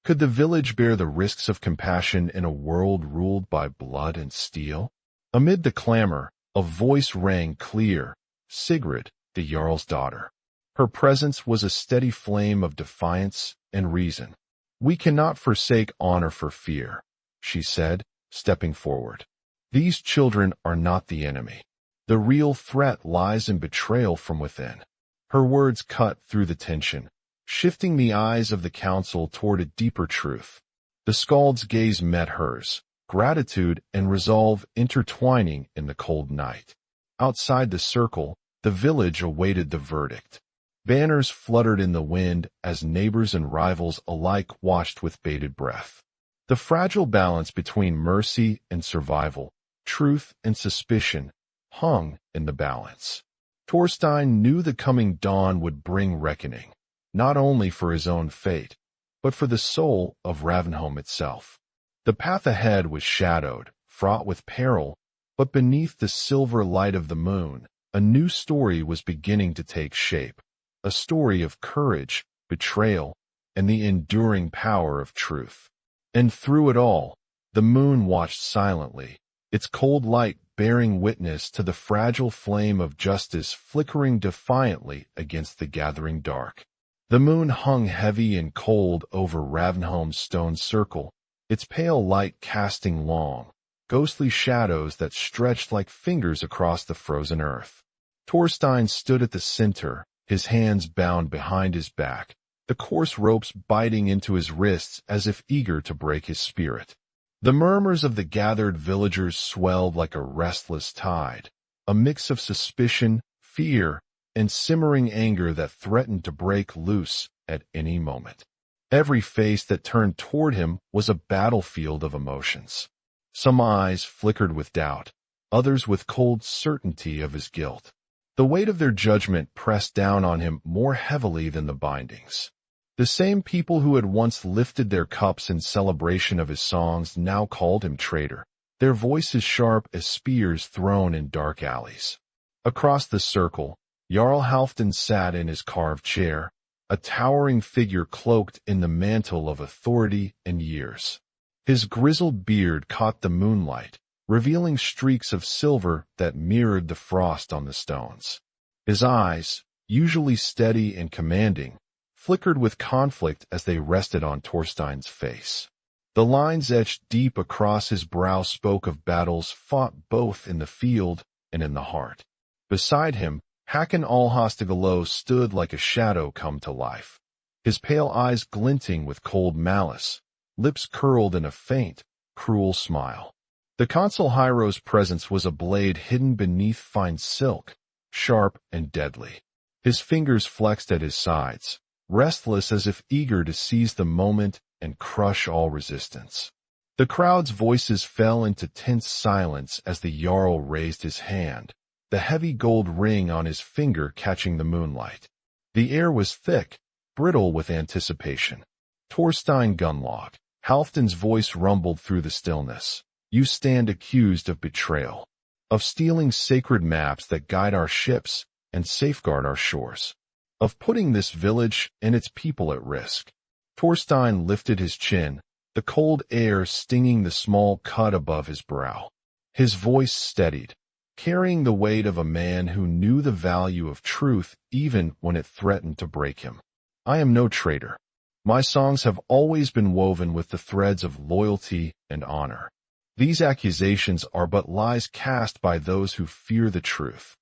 Could the village bear the risks of compassion in a world ruled by blood and steel? Amid the clamor, a voice rang clear, Sigrid, the jarl's daughter. Her presence was a steady flame of defiance and reason. "We cannot forsake honor for fear," she said, stepping forward. "These children are not the enemy. The real threat lies in betrayal from within." Her words cut through the tension, shifting the eyes of the council toward a deeper truth. The Skald's gaze met hers, gratitude and resolve intertwining in the cold night. Outside the circle, the village awaited the verdict. Banners fluttered in the wind as neighbors and rivals alike watched with bated breath. The fragile balance between mercy and survival, truth and suspicion, hung in the balance. Torstein knew the coming dawn would bring reckoning, not only for his own fate, but for the soul of Ravenholm itself. The path ahead was shadowed, fraught with peril, but beneath the silver light of the moon, a new story was beginning to take shape. A story of courage, betrayal, and the enduring power of truth. And through it all, the moon watched silently, its cold light bearing witness to the fragile flame of justice flickering defiantly against the gathering dark. The moon hung heavy and cold over Ravenholm's stone circle, its pale light casting long, ghostly shadows that stretched like fingers across the frozen earth. Torstein stood at the center, his hands bound behind his back, the coarse ropes biting into his wrists as if eager to break his spirit. The murmurs of the gathered villagers swelled like a restless tide, a mix of suspicion, fear, and simmering anger that threatened to break loose at any moment. Every face that turned toward him was a battlefield of emotions. Some eyes flickered with doubt, others with cold certainty of his guilt. The weight of their judgment pressed down on him more heavily than the bindings. The same people who had once lifted their cups in celebration of his songs now called him traitor, their voices sharp as spears thrown in dark alleys. Across the circle, Jarl Halfdan sat in his carved chair, a towering figure cloaked in the mantle of authority and years. His grizzled beard caught the moonlight, revealing streaks of silver that mirrored the frost on the stones. His eyes, usually steady and commanding, flickered with conflict as they rested on Torstein's face. The lines etched deep across his brow spoke of battles fought both in the field and in the heart. Beside him, Hakon Allhostigalo stood like a shadow come to life, his pale eyes glinting with cold malice, lips curled in a faint, cruel smile. The consul Hyro's presence was a blade hidden beneath fine silk, sharp and deadly. His fingers flexed at his sides, restless as if eager to seize the moment and crush all resistance. The crowd's voices fell into tense silence as the jarl raised his hand, the heavy gold ring on his finger catching the moonlight. The air was thick, brittle with anticipation. "Torstein Gunlog," Halfdan's voice rumbled through the stillness. "You stand accused of betrayal, of stealing sacred maps that guide our ships and safeguard our shores, of putting this village and its people at risk." Torstein lifted his chin, the cold air stinging the small cut above his brow. His voice steadied, carrying the weight of a man who knew the value of truth even when it threatened to break him. "I am no traitor. My songs have always been woven with the threads of loyalty and honor. These accusations are but lies cast by those who fear the truth."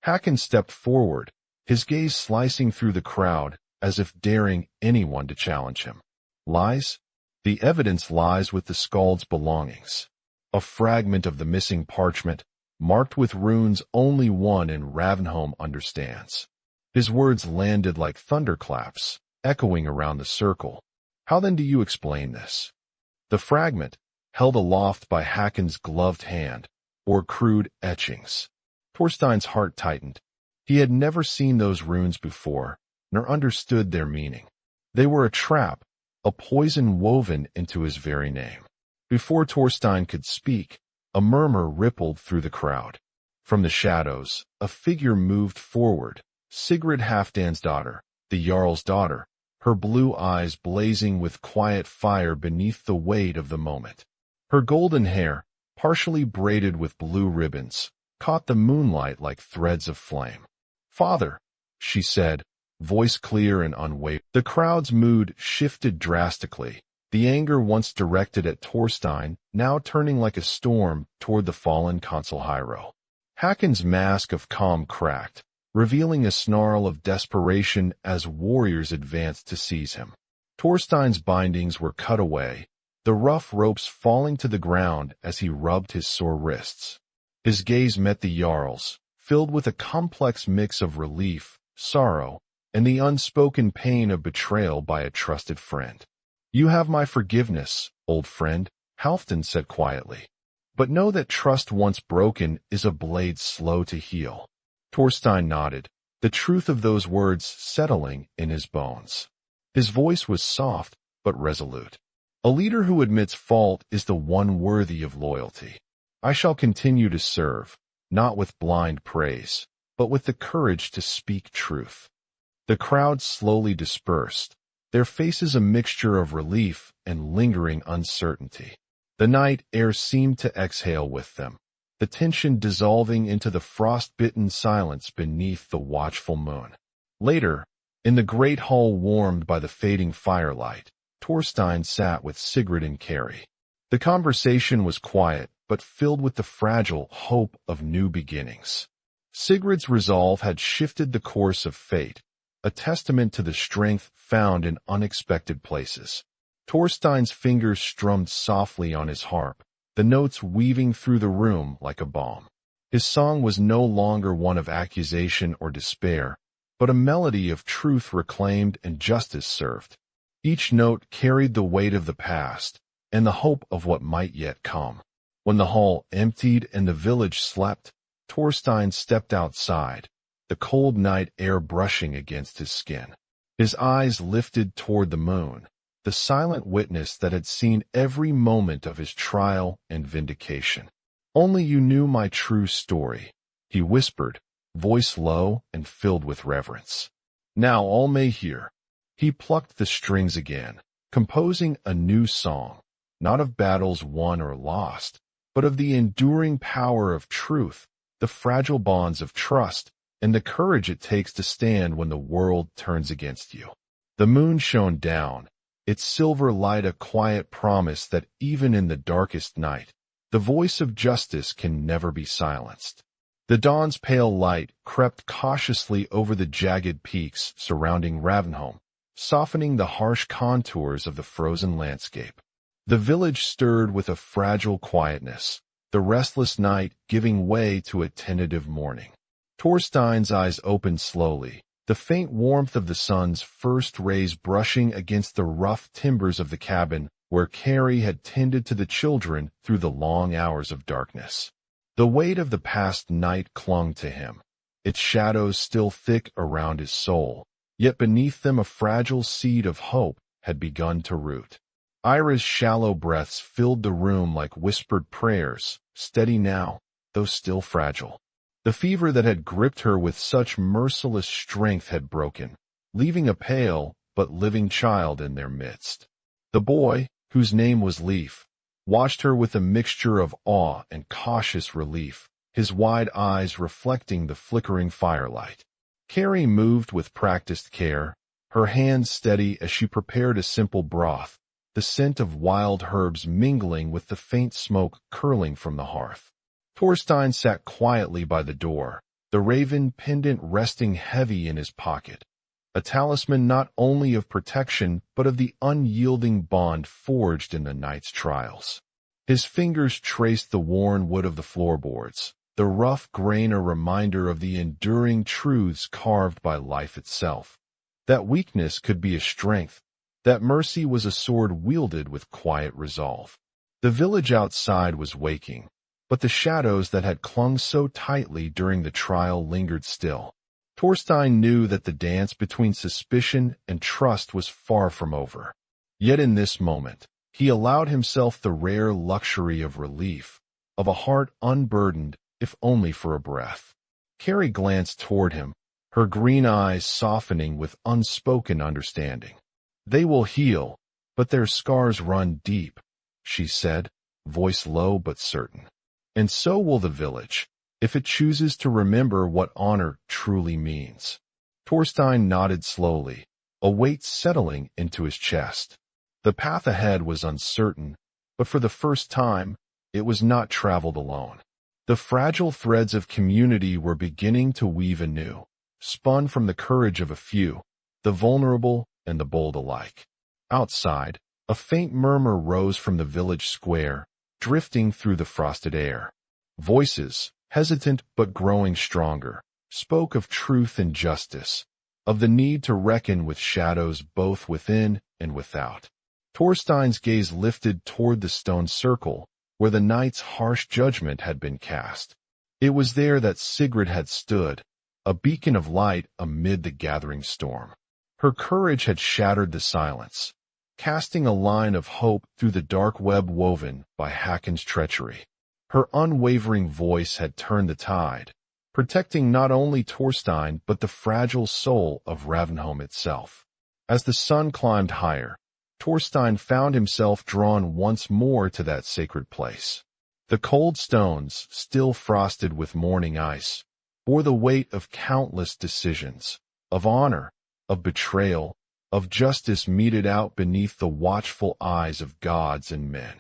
Hakon stepped forward, his gaze slicing through the crowd as if daring anyone to challenge him. "Lies? The evidence lies with the Skald's belongings. A fragment of the missing parchment, marked with runes only one in Ravenholm understands." His words landed like thunderclaps, echoing around the circle. "How then do you explain this?" The fragment, held aloft by Hakon's gloved hand, or crude etchings. Torstein's heart tightened. He had never seen those runes before, nor understood their meaning. They were a trap, a poison woven into his very name. Before Torstein could speak, a murmur rippled through the crowd. From the shadows, a figure moved forward, Sigrid Halfdan's daughter, the jarl's daughter, her blue eyes blazing with quiet fire beneath the weight of the moment. Her golden hair, partially braided with blue ribbons, caught the moonlight like threads of flame. "Father," she said, voice clear and unwavering. The crowd's mood shifted drastically, the anger once directed at Torstein now turning like a storm toward the fallen consul Hiro. Hakon's mask of calm cracked, revealing a snarl of desperation as warriors advanced to seize him. Torstein's bindings were cut away, the rough ropes falling to the ground as he rubbed his sore wrists. His gaze met the jarl's, filled with a complex mix of relief, sorrow, and the unspoken pain of betrayal by a trusted friend. "You have my forgiveness, old friend," Halfdan said quietly. "But know that trust once broken is a blade slow to heal." Torstein nodded, the truth of those words settling in his bones. His voice was soft but resolute. "A leader who admits fault is the one worthy of loyalty. I shall continue to serve, not with blind praise, but with the courage to speak truth." The crowd slowly dispersed, their faces a mixture of relief and lingering uncertainty. The night air seemed to exhale with them, the tension dissolving into the frost-bitten silence beneath the watchful moon. Later, in the great hall warmed by the fading firelight, Torstein sat with Sigrid and Carrie. The conversation was quiet, but filled with the fragile hope of new beginnings. Sigrid's resolve had shifted the course of fate, a testament to the strength found in unexpected places. Torstein's fingers strummed softly on his harp, the notes weaving through the room like a balm. His song was no longer one of accusation or despair, but a melody of truth reclaimed and justice served. Each note carried the weight of the past and the hope of what might yet come. When the hall emptied and the village slept, Torstein stepped outside, the cold night air brushing against his skin. His eyes lifted toward the moon, the silent witness that had seen every moment of his trial and vindication. "Only you knew my true story," he whispered, voice low and filled with reverence. "Now all may hear." He plucked the strings again, composing a new song, not of battles won or lost, but of the enduring power of truth, the fragile bonds of trust, and the courage it takes to stand when the world turns against you. The moon shone down, its silver light a quiet promise that even in the darkest night, the voice of justice can never be silenced. The dawn's pale light crept cautiously over the jagged peaks surrounding Ravenholm, softening the harsh contours of the frozen landscape. The village stirred with a fragile quietness, the restless night giving way to a tentative morning. Torstein's eyes opened slowly, the faint warmth of the sun's first rays brushing against the rough timbers of the cabin where Carrie had tended to the children through the long hours of darkness. The weight of the past night clung to him, its shadows still thick around his soul, yet beneath them a fragile seed of hope had begun to root. Ira's shallow breaths filled the room like whispered prayers, steady now, though still fragile. The fever that had gripped her with such merciless strength had broken, leaving a pale but living child in their midst. The boy, whose name was Leaf, watched her with a mixture of awe and cautious relief, his wide eyes reflecting the flickering firelight. Carrie moved with practiced care, her hands steady as she prepared a simple broth, the scent of wild herbs mingling with the faint smoke curling from the hearth. Torstein sat quietly by the door, the raven pendant resting heavy in his pocket, a talisman not only of protection but of the unyielding bond forged in the night's trials. His fingers traced the worn wood of the floorboards, the rough grain a reminder of the enduring truths carved by life itself. That weakness could be a strength, that mercy was a sword wielded with quiet resolve. The village outside was waking, but the shadows that had clung so tightly during the trial lingered still. Torstein knew that the dance between suspicion and trust was far from over. Yet in this moment, he allowed himself the rare luxury of relief, of a heart unburdened, if only for a breath. Carrie glanced toward him, her green eyes softening with unspoken understanding. They will heal, but their scars run deep, she said, voice low but certain. And so will the village, if it chooses to remember what honor truly means. Torstein nodded slowly, a weight settling into his chest. The path ahead was uncertain, but for the first time, it was not traveled alone. The fragile threads of community were beginning to weave anew, spun from the courage of a few, the vulnerable and the bold alike. Outside, a faint murmur rose from the village square, drifting through the frosted air. Voices, hesitant but growing stronger, spoke of truth and justice, of the need to reckon with shadows both within and without. Torstein's gaze lifted toward the stone circle, where the night's harsh judgment had been cast. It was there that Sigrid had stood, a beacon of light amid the gathering storm. Her courage had shattered the silence, casting a line of hope through the dark web woven by Hakon's treachery. Her unwavering voice had turned the tide, protecting not only Torstein but the fragile soul of Ravnholm itself. As the sun climbed higher, Torstein found himself drawn once more to that sacred place. The cold stones, still frosted with morning ice, bore the weight of countless decisions, of honor, of betrayal, of justice meted out beneath the watchful eyes of gods and men.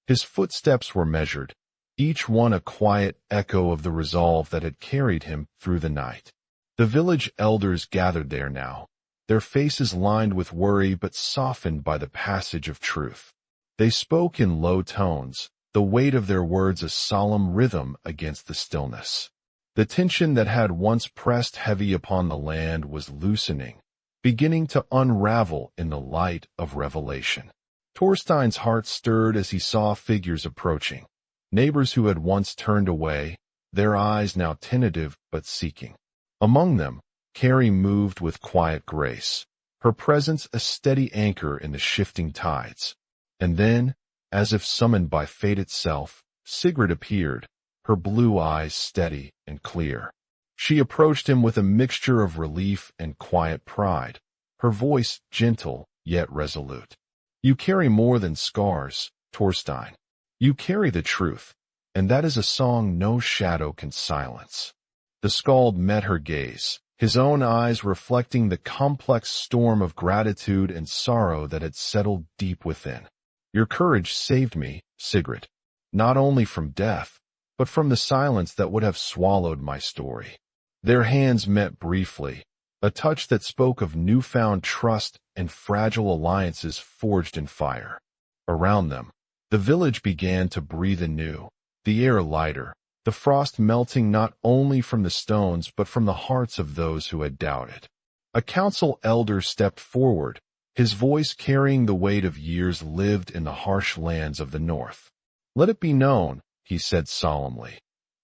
His footsteps were measured, each one a quiet echo of the resolve that had carried him through the night. The village elders gathered there now, their faces lined with worry but softened by the passage of truth. They spoke in low tones, the weight of their words a solemn rhythm against the stillness. The tension that had once pressed heavy upon the land was loosening, beginning to unravel in the light of revelation. Torstein's heart stirred as he saw figures approaching, neighbors who had once turned away, their eyes now tentative but seeking. Among them, Carrie moved with quiet grace, her presence a steady anchor in the shifting tides. And then, as if summoned by fate itself, Sigrid appeared, her blue eyes steady and clear. She approached him with a mixture of relief and quiet pride, her voice gentle yet resolute. You carry more than scars, Torstein. You carry the truth, and that is a song no shadow can silence. The Skald met her gaze, his own eyes reflecting the complex storm of gratitude and sorrow that had settled deep within. Your courage saved me, Sigrid, not only from death, but from the silence that would have swallowed my story. Their hands met briefly, a touch that spoke of newfound trust and fragile alliances forged in fire. Around them, the village began to breathe anew, the air lighter, the frost melting not only from the stones but from the hearts of those who had doubted. A council elder stepped forward, his voice carrying the weight of years lived in the harsh lands of the north. Let it be known, he said solemnly,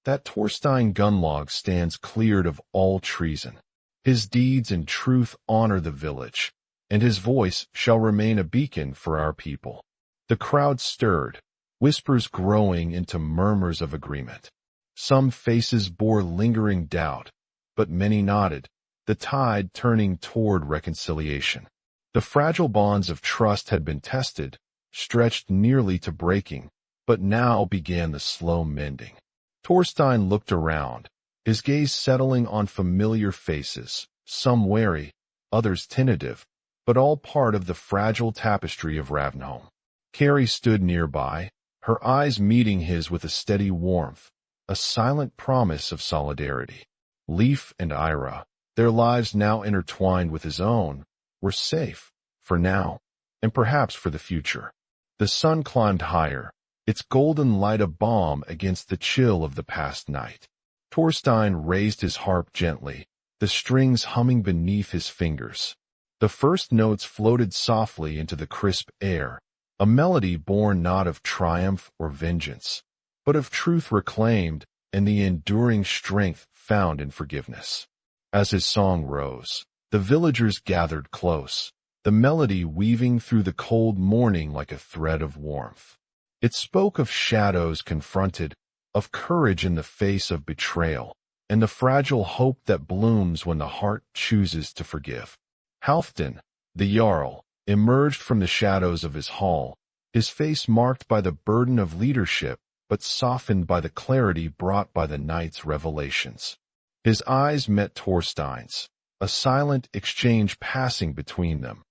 that Torstein Gunnlaug stands cleared of all treason. His deeds and truth honor the village, and his voice shall remain a beacon for our people. The crowd stirred, whispers growing into murmurs of agreement. Some faces bore lingering doubt, but many nodded, the tide turning toward reconciliation. The fragile bonds of trust had been tested, stretched nearly to breaking, but now began the slow mending. Torstein looked around, his gaze settling on familiar faces, some wary, others tentative, but all part of the fragile tapestry of Ravnholm. Carrie stood nearby, her eyes meeting his with a steady warmth, a silent promise of solidarity. Leif and Ira, their lives now intertwined with his own, were safe, for now, and perhaps for the future. The sun climbed higher, its golden light a balm against the chill of the past night. Torstein raised his harp gently, the strings humming beneath his fingers. The first notes floated softly into the crisp air, a melody born not of triumph or vengeance, but of truth reclaimed and the enduring strength found in forgiveness. As his song rose, the villagers gathered close, the melody weaving through the cold morning like a thread of warmth. It spoke of shadows confronted, of courage in the face of betrayal, and the fragile hope that blooms when the heart chooses to forgive. Halfdan, the jarl, emerged from the shadows of his hall, his face marked by the burden of leadership, but softened by the clarity brought by the night's revelations. His eyes met Torstein's, a silent exchange passing between them.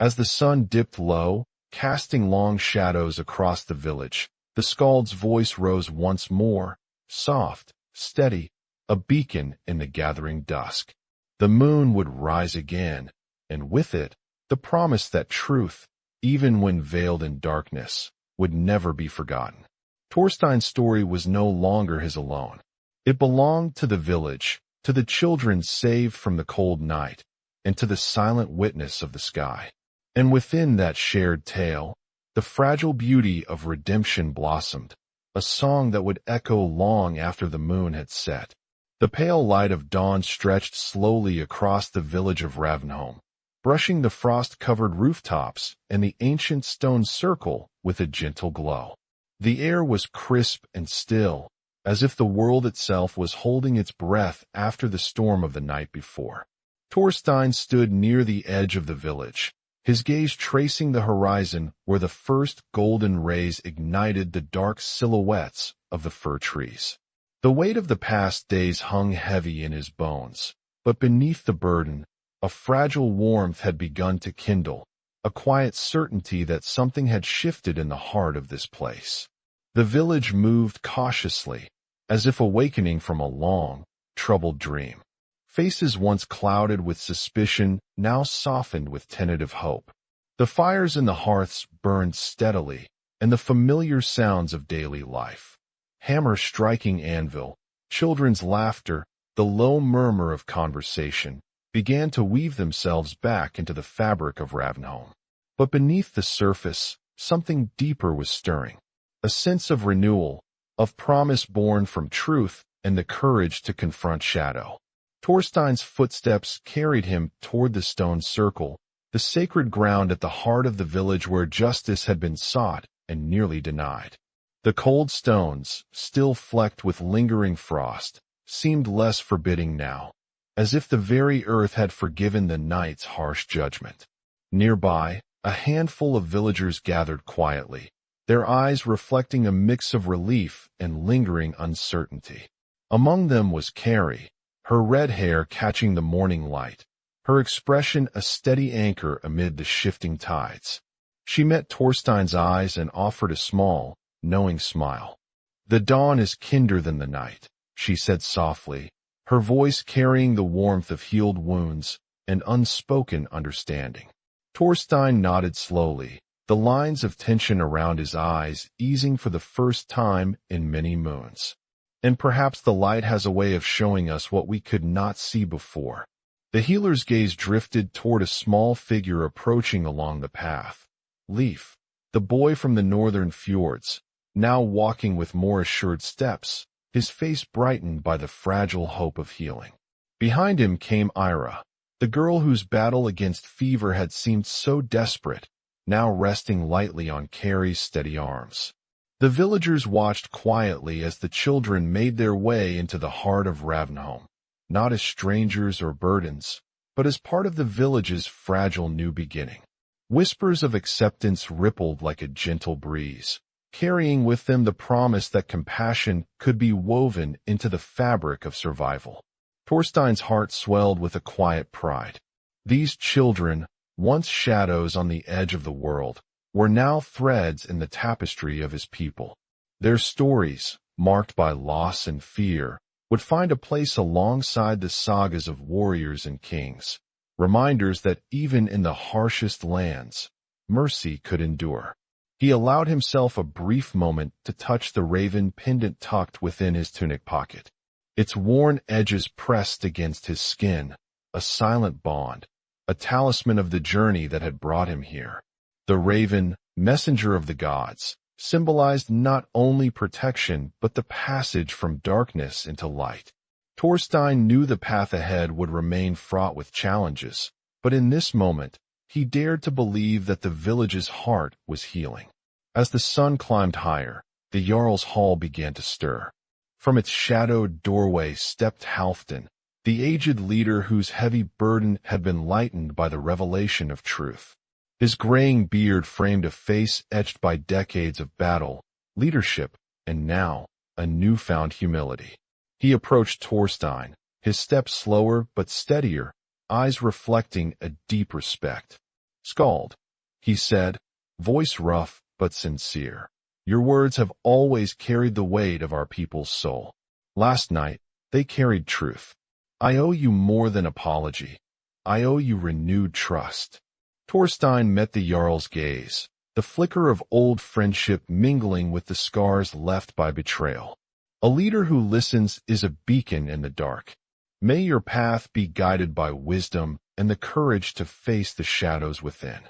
As the sun dipped low, casting long shadows across the village, the Skald's voice rose once more, soft, steady, a beacon in the gathering dusk. The moon would rise again, and with it, the promise that truth, even when veiled in darkness, would never be forgotten. Torstein's story was no longer his alone. It belonged to the village, to the children saved from the cold night, and to the silent witness of the sky. And within that shared tale, the fragile beauty of redemption blossomed, a song that would echo long after the moon had set. The pale light of dawn stretched slowly across the village of Ravnholm, brushing the frost-covered rooftops and the ancient stone circle with a gentle glow. The air was crisp and still, as if the world itself was holding its breath after the storm of the night before. Torstein stood near the edge of the village, his gaze tracing the horizon where the first golden rays ignited the dark silhouettes of the fir trees. The weight of the past days hung heavy in his bones, but beneath the burden, a fragile warmth had begun to kindle, a quiet certainty that something had shifted in the heart of this place. The village moved cautiously, as if awakening from a long, troubled dream. Faces once clouded with suspicion now softened with tentative hope. The fires in the hearths burned steadily, and the familiar sounds of daily life. Hammer striking anvil, children's laughter, the low murmur of conversation, began to weave themselves back into the fabric of Ravnholm. But beneath the surface, something deeper was stirring. A sense of renewal, of promise born from truth and the courage to confront shadow. Torstein's footsteps carried him toward the stone circle, the sacred ground at the heart of the village where justice had been sought and nearly denied. The cold stones, still flecked with lingering frost, seemed less forbidding now, as if the very earth had forgiven the night's harsh judgment. Nearby, a handful of villagers gathered quietly, their eyes reflecting a mix of relief and lingering uncertainty. Among them was Carrie, her red hair catching the morning light, her expression a steady anchor amid the shifting tides. She met Torstein's eyes and offered a small, knowing smile. "The dawn is kinder than the night," she said softly, her voice carrying the warmth of healed wounds and unspoken understanding. Torstein nodded slowly, the lines of tension around his eyes easing for the first time in many moons. "And perhaps the light has a way of showing us what we could not see before." The healer's gaze drifted toward a small figure approaching along the path. Leif, the boy from the northern fjords, now walking with more assured steps, his face brightened by the fragile hope of healing. Behind him came Ira, the girl whose battle against fever had seemed so desperate, now resting lightly on Carrie's steady arms. The villagers watched quietly as the children made their way into the heart of Ravnholm, not as strangers or burdens, but as part of the village's fragile new beginning. Whispers of acceptance rippled like a gentle breeze, carrying with them the promise that compassion could be woven into the fabric of survival. Torstein's heart swelled with a quiet pride. These children, once shadows on the edge of the world, were now threads in the tapestry of his people. Their stories, marked by loss and fear, would find a place alongside the sagas of warriors and kings, reminders that even in the harshest lands, mercy could endure. He allowed himself a brief moment to touch the raven pendant tucked within his tunic pocket. Its worn edges pressed against his skin, a silent bond, a talisman of the journey that had brought him here. The raven, messenger of the gods, symbolized not only protection but the passage from darkness into light. Torstein knew the path ahead would remain fraught with challenges, but in this moment, he dared to believe that the village's heart was healing. As the sun climbed higher, the jarl's hall began to stir. From its shadowed doorway stepped Halfdan, the aged leader whose heavy burden had been lightened by the revelation of truth. His graying beard framed a face etched by decades of battle, leadership, and now, a newfound humility. He approached Torstein, his steps slower but steadier, eyes reflecting a deep respect. "Skald," he said, voice rough but sincere. "Your words have always carried the weight of our people's soul. Last night, they carried truth. I owe you more than apology. I owe you renewed trust." Torstein met the jarl's gaze, the flicker of old friendship mingling with the scars left by betrayal. "A leader who listens is a beacon in the dark. May your path be guided by wisdom and the courage to face the shadows within."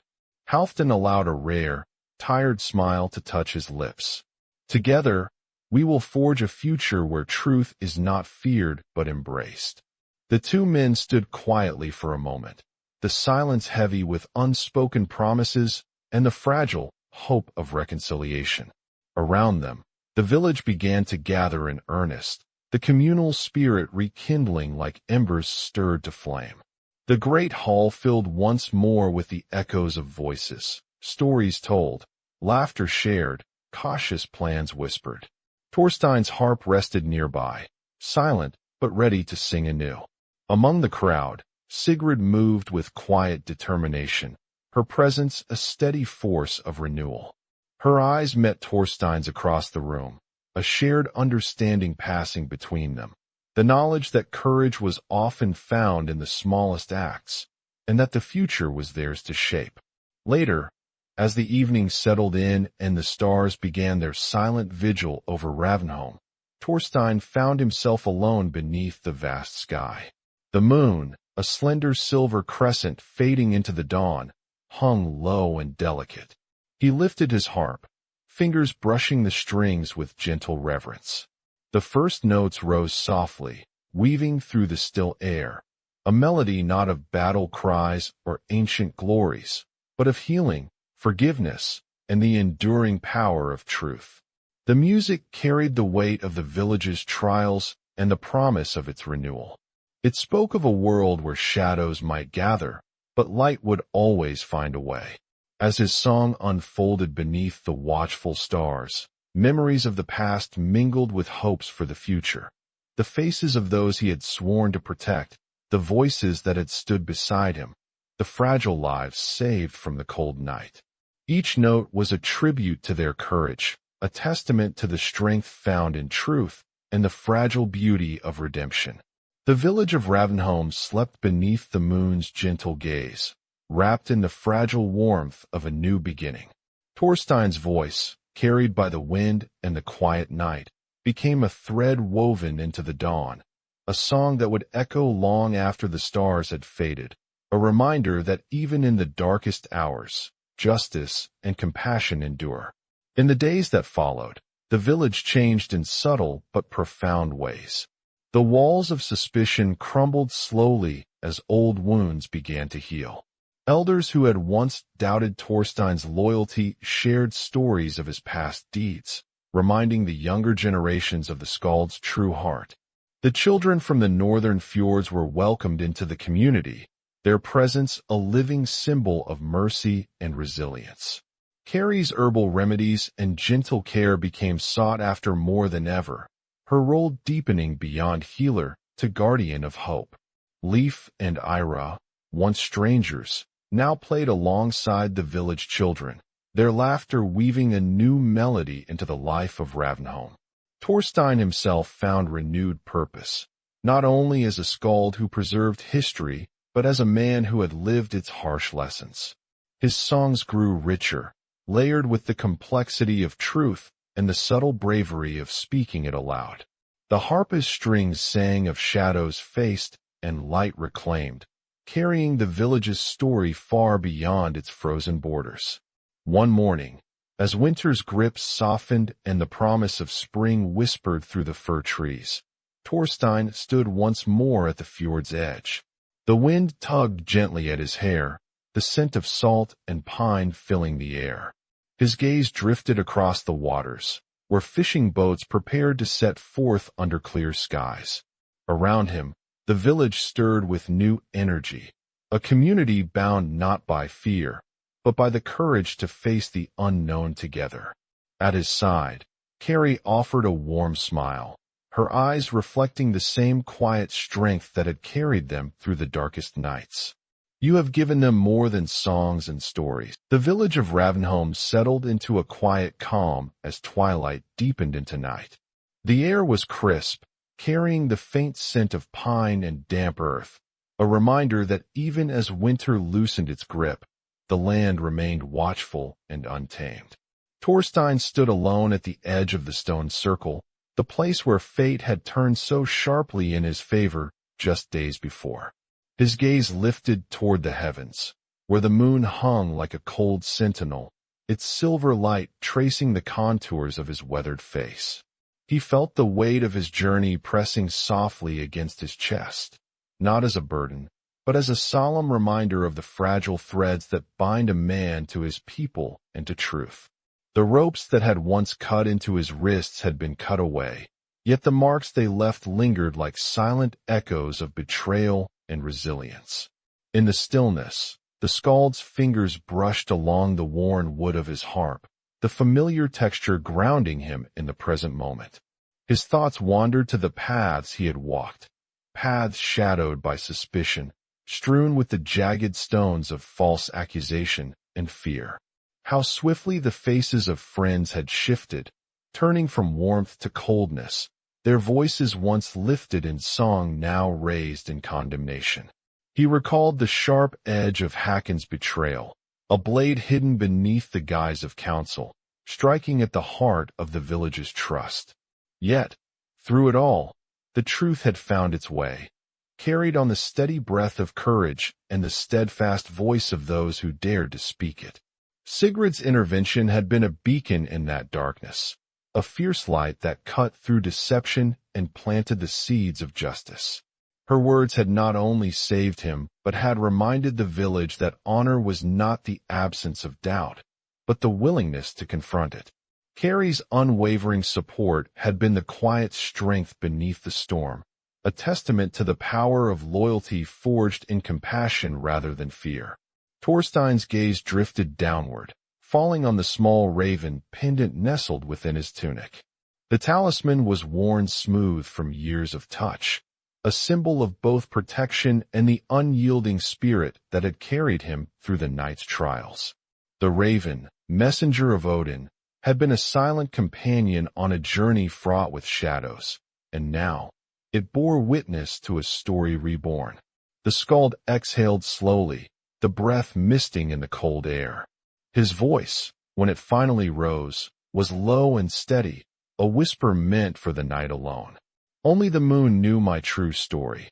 Halfdan allowed a rare, tired smile to touch his lips. "Together, we will forge a future where truth is not feared but embraced." The two men stood quietly for a moment, the silence heavy with unspoken promises and the fragile hope of reconciliation. Around them, the village began to gather in earnest, the communal spirit rekindling like embers stirred to flame. The great hall filled once more with the echoes of voices, stories told, laughter shared, cautious plans whispered. Torstein's harp rested nearby, silent but ready to sing anew. Among the crowd, Sigrid moved with quiet determination, her presence a steady force of renewal. Her eyes met Torstein's across the room, a shared understanding passing between them, the knowledge that courage was often found in the smallest acts, and that the future was theirs to shape. Later, as the evening settled in and the stars began their silent vigil over Ravnholm, Torstein found himself alone beneath the vast sky. The moon, a slender silver crescent fading into the dawn, hung low and delicate. He lifted his harp, fingers brushing the strings with gentle reverence. The first notes rose softly, weaving through the still air, a melody not of battle cries or ancient glories, but of healing, forgiveness, and the enduring power of truth. The music carried the weight of the village's trials and the promise of its renewal. It spoke of a world where shadows might gather, but light would always find a way. As his song unfolded beneath the watchful stars, memories of the past mingled with hopes for the future. The faces of those he had sworn to protect, the voices that had stood beside him, the fragile lives saved from the cold night. Each note was a tribute to their courage, a testament to the strength found in truth and the fragile beauty of redemption. The village of Ravnholm slept beneath the moon's gentle gaze, wrapped in the fragile warmth of a new beginning. Torstein's voice, carried by the wind and the quiet night, became a thread woven into the dawn, a song that would echo long after the stars had faded, a reminder that even in the darkest hours, justice and compassion endure. In the days that followed, the village changed in subtle but profound ways. The walls of suspicion crumbled slowly as old wounds began to heal. Elders who had once doubted Torstein's loyalty shared stories of his past deeds, reminding the younger generations of the Skald's true heart. The children from the northern fjords were welcomed into the community, their presence a living symbol of mercy and resilience. Carrie's herbal remedies and gentle care became sought after more than ever, her role deepening beyond healer to guardian of hope. Leif and Ira, once strangers, now played alongside the village children, their laughter weaving a new melody into the life of Ravnholm. Torstein himself found renewed purpose, not only as a skald who preserved history, but as a man who had lived its harsh lessons. His songs grew richer, layered with the complexity of truth and the subtle bravery of speaking it aloud. The harp's strings sang of shadows faced and light reclaimed, carrying the village's story far beyond its frozen borders. One morning, as winter's grip softened and the promise of spring whispered through the fir trees, Torstein stood once more at the fjord's edge. The wind tugged gently at his hair, the scent of salt and pine filling the air. His gaze drifted across the waters, where fishing boats prepared to set forth under clear skies. Around him, the village stirred with new energy, a community bound not by fear, but by the courage to face the unknown together. At his side, Carrie offered a warm smile, her eyes reflecting the same quiet strength that had carried them through the darkest nights. You have given them more than songs and stories. The village of Ravenholm settled into a quiet calm as twilight deepened into night. The air was crisp, carrying the faint scent of pine and damp earth, a reminder that even as winter loosened its grip, the land remained watchful and untamed. Torstein stood alone at the edge of the stone circle, the place where fate had turned so sharply in his favor just days before. His gaze lifted toward the heavens, where the moon hung like a cold sentinel, its silver light tracing the contours of his weathered face. He felt the weight of his journey pressing softly against his chest, not as a burden, but as a solemn reminder of the fragile threads that bind a man to his people and to truth. The ropes that had once cut into his wrists had been cut away, yet the marks they left lingered like silent echoes of betrayal and resilience. In the stillness, the Skald's fingers brushed along the worn wood of his harp, the familiar texture grounding him in the present moment. His thoughts wandered to the paths he had walked, paths shadowed by suspicion, strewn with the jagged stones of false accusation and fear. How swiftly the faces of friends had shifted, turning from warmth to coldness, their voices once lifted in song now raised in condemnation. He recalled the sharp edge of Hakon's betrayal, a blade hidden beneath the guise of counsel, striking at the heart of the village's trust. Yet, through it all, the truth had found its way, carried on the steady breath of courage and the steadfast voice of those who dared to speak it. Sigrid's intervention had been a beacon in that darkness, a fierce light that cut through deception and planted the seeds of justice. Her words had not only saved him, but had reminded the village that honor was not the absence of doubt, but the willingness to confront it. Carrie's unwavering support had been the quiet strength beneath the storm, a testament to the power of loyalty forged in compassion rather than fear. Torstein's gaze drifted downward, falling on the small raven pendant nestled within his tunic. The talisman was worn smooth from years of touch, a symbol of both protection and the unyielding spirit that had carried him through the night's trials. The raven, messenger of Odin, had been a silent companion on a journey fraught with shadows, and now it bore witness to a story reborn. The Skald exhaled slowly, the breath misting in the cold air. His voice, when it finally rose, was low and steady, a whisper meant for the night alone. Only the moon knew my true story,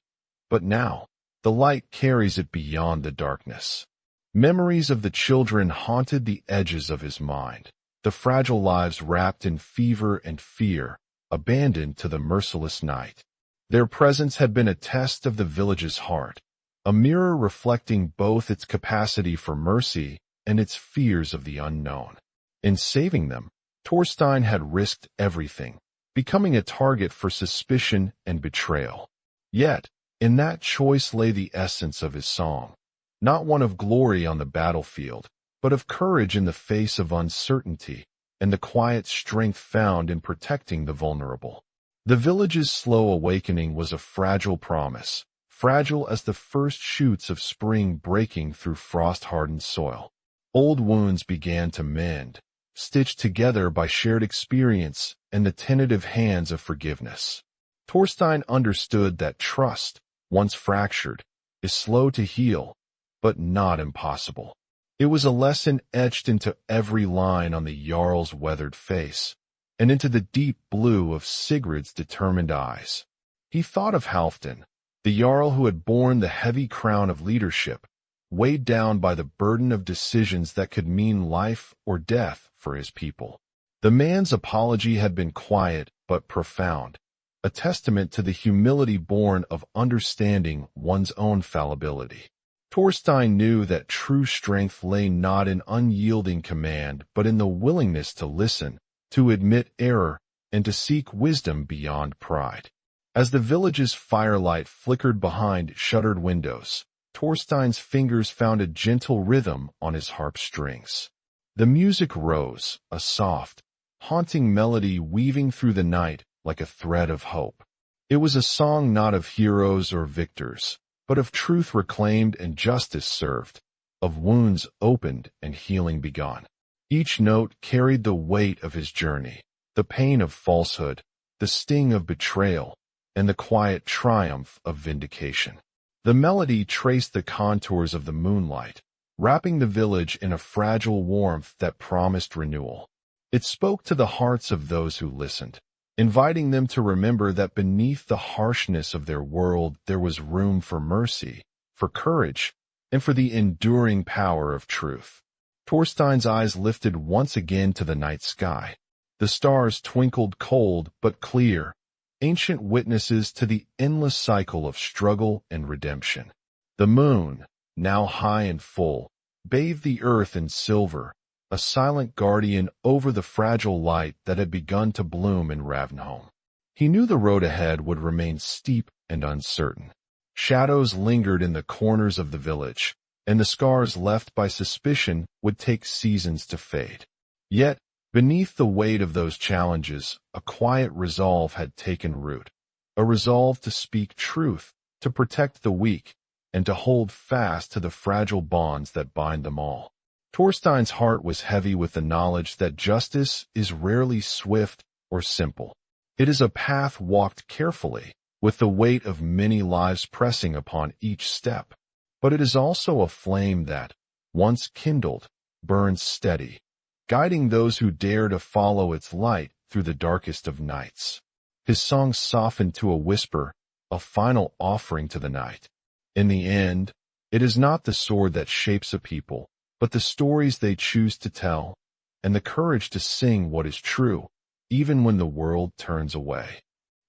but now the light carries it beyond the darkness. Memories of the children haunted the edges of his mind, the fragile lives wrapped in fever and fear, abandoned to the merciless night. Their presence had been a test of the village's heart, a mirror reflecting both its capacity for mercy and its fears of the unknown. In saving them, Torstein had risked everything, becoming a target for suspicion and betrayal. Yet, in that choice lay the essence of his song, not one of glory on the battlefield, but of courage in the face of uncertainty and the quiet strength found in protecting the vulnerable. The village's slow awakening was a fragile promise, fragile as the first shoots of spring breaking through frost-hardened soil. Old wounds began to mend, stitched together by shared experience and the tentative hands of forgiveness. Torstein understood that trust, once fractured, is slow to heal, but not impossible. It was a lesson etched into every line on the jarl's weathered face, and into the deep blue of Sigrid's determined eyes. He thought of Halfdan, the jarl who had borne the heavy crown of leadership, weighed down by the burden of decisions that could mean life or death for his people. The man's apology had been quiet but profound, a testament to the humility born of understanding one's own fallibility. Torstein knew that true strength lay not in unyielding command, but in the willingness to listen, to admit error, and to seek wisdom beyond pride. As the village's firelight flickered behind shuttered windows, Torstein's fingers found a gentle rhythm on his harp strings. The music rose, a soft, haunting melody weaving through the night like a thread of hope. It was a song not of heroes or victors, but of truth reclaimed and justice served, of wounds opened and healing begun. Each note carried the weight of his journey, the pain of falsehood, the sting of betrayal, and the quiet triumph of vindication. The melody traced the contours of the moonlight, wrapping the village in a fragile warmth that promised renewal. It spoke to the hearts of those who listened, inviting them to remember that beneath the harshness of their world there was room for mercy, for courage, and for the enduring power of truth. Torstein's eyes lifted once again to the night sky. The stars twinkled cold but clear, ancient witnesses to the endless cycle of struggle and redemption. The moon, now high and full, bathed the earth in silver, a silent guardian over the fragile light that had begun to bloom in Ravnholm. He knew the road ahead would remain steep and uncertain. Shadows lingered in the corners of the village, and the scars left by suspicion would take seasons to fade. Yet, beneath the weight of those challenges, a quiet resolve had taken root, a resolve to speak truth, to protect the weak, and to hold fast to the fragile bonds that bind them all. Torstein's heart was heavy with the knowledge that justice is rarely swift or simple. It is a path walked carefully, with the weight of many lives pressing upon each step. But it is also a flame that, once kindled, burns steady, guiding those who dare to follow its light through the darkest of nights. His song softened to a whisper, a final offering to the night. In the end, it is not the sword that shapes a people, but the stories they choose to tell, and the courage to sing what is true, even when the world turns away.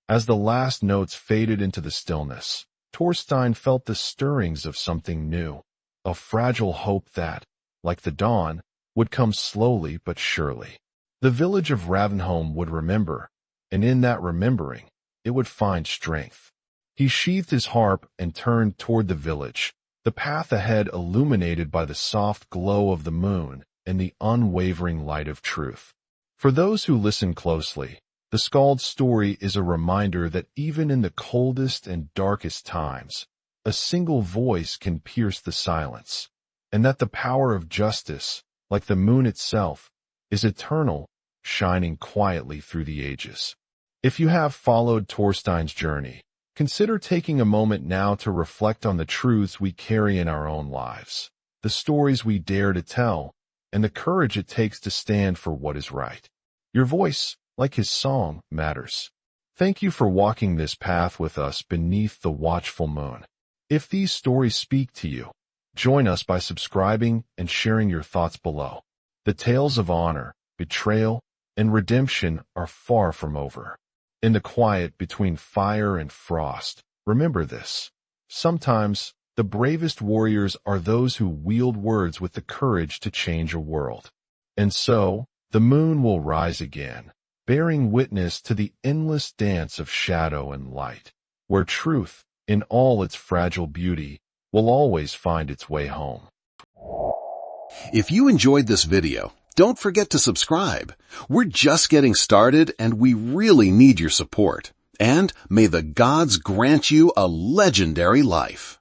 As the last notes faded into the stillness, Torstein felt the stirrings of something new, a fragile hope that, like the dawn, would come slowly but surely. The village of Ravnholm would remember, and in that remembering, it would find strength. He sheathed his harp and turned toward the village, the path ahead illuminated by the soft glow of the moon and the unwavering light of truth. For those who listen closely, the Skald's story is a reminder that even in the coldest and darkest times, a single voice can pierce the silence, and that the power of justice, like the moon itself, is eternal, shining quietly through the ages. If you have followed Torstein's journey, consider taking a moment now to reflect on the truths we carry in our own lives, the stories we dare to tell, and the courage it takes to stand for what is right. Your voice, like his song, matters. Thank you for walking this path with us beneath the watchful moon. If these stories speak to you, join us by subscribing and sharing your thoughts below. The tales of honor, betrayal, and redemption are far from over. In the quiet between fire and frost, remember this. Sometimes, the bravest warriors are those who wield words with the courage to change a world. And so, the moon will rise again, bearing witness to the endless dance of shadow and light, where truth, in all its fragile beauty, will always find its way home. If you enjoyed this video, don't forget to subscribe. We're just getting started and we really need your support. And may the gods grant you a legendary life.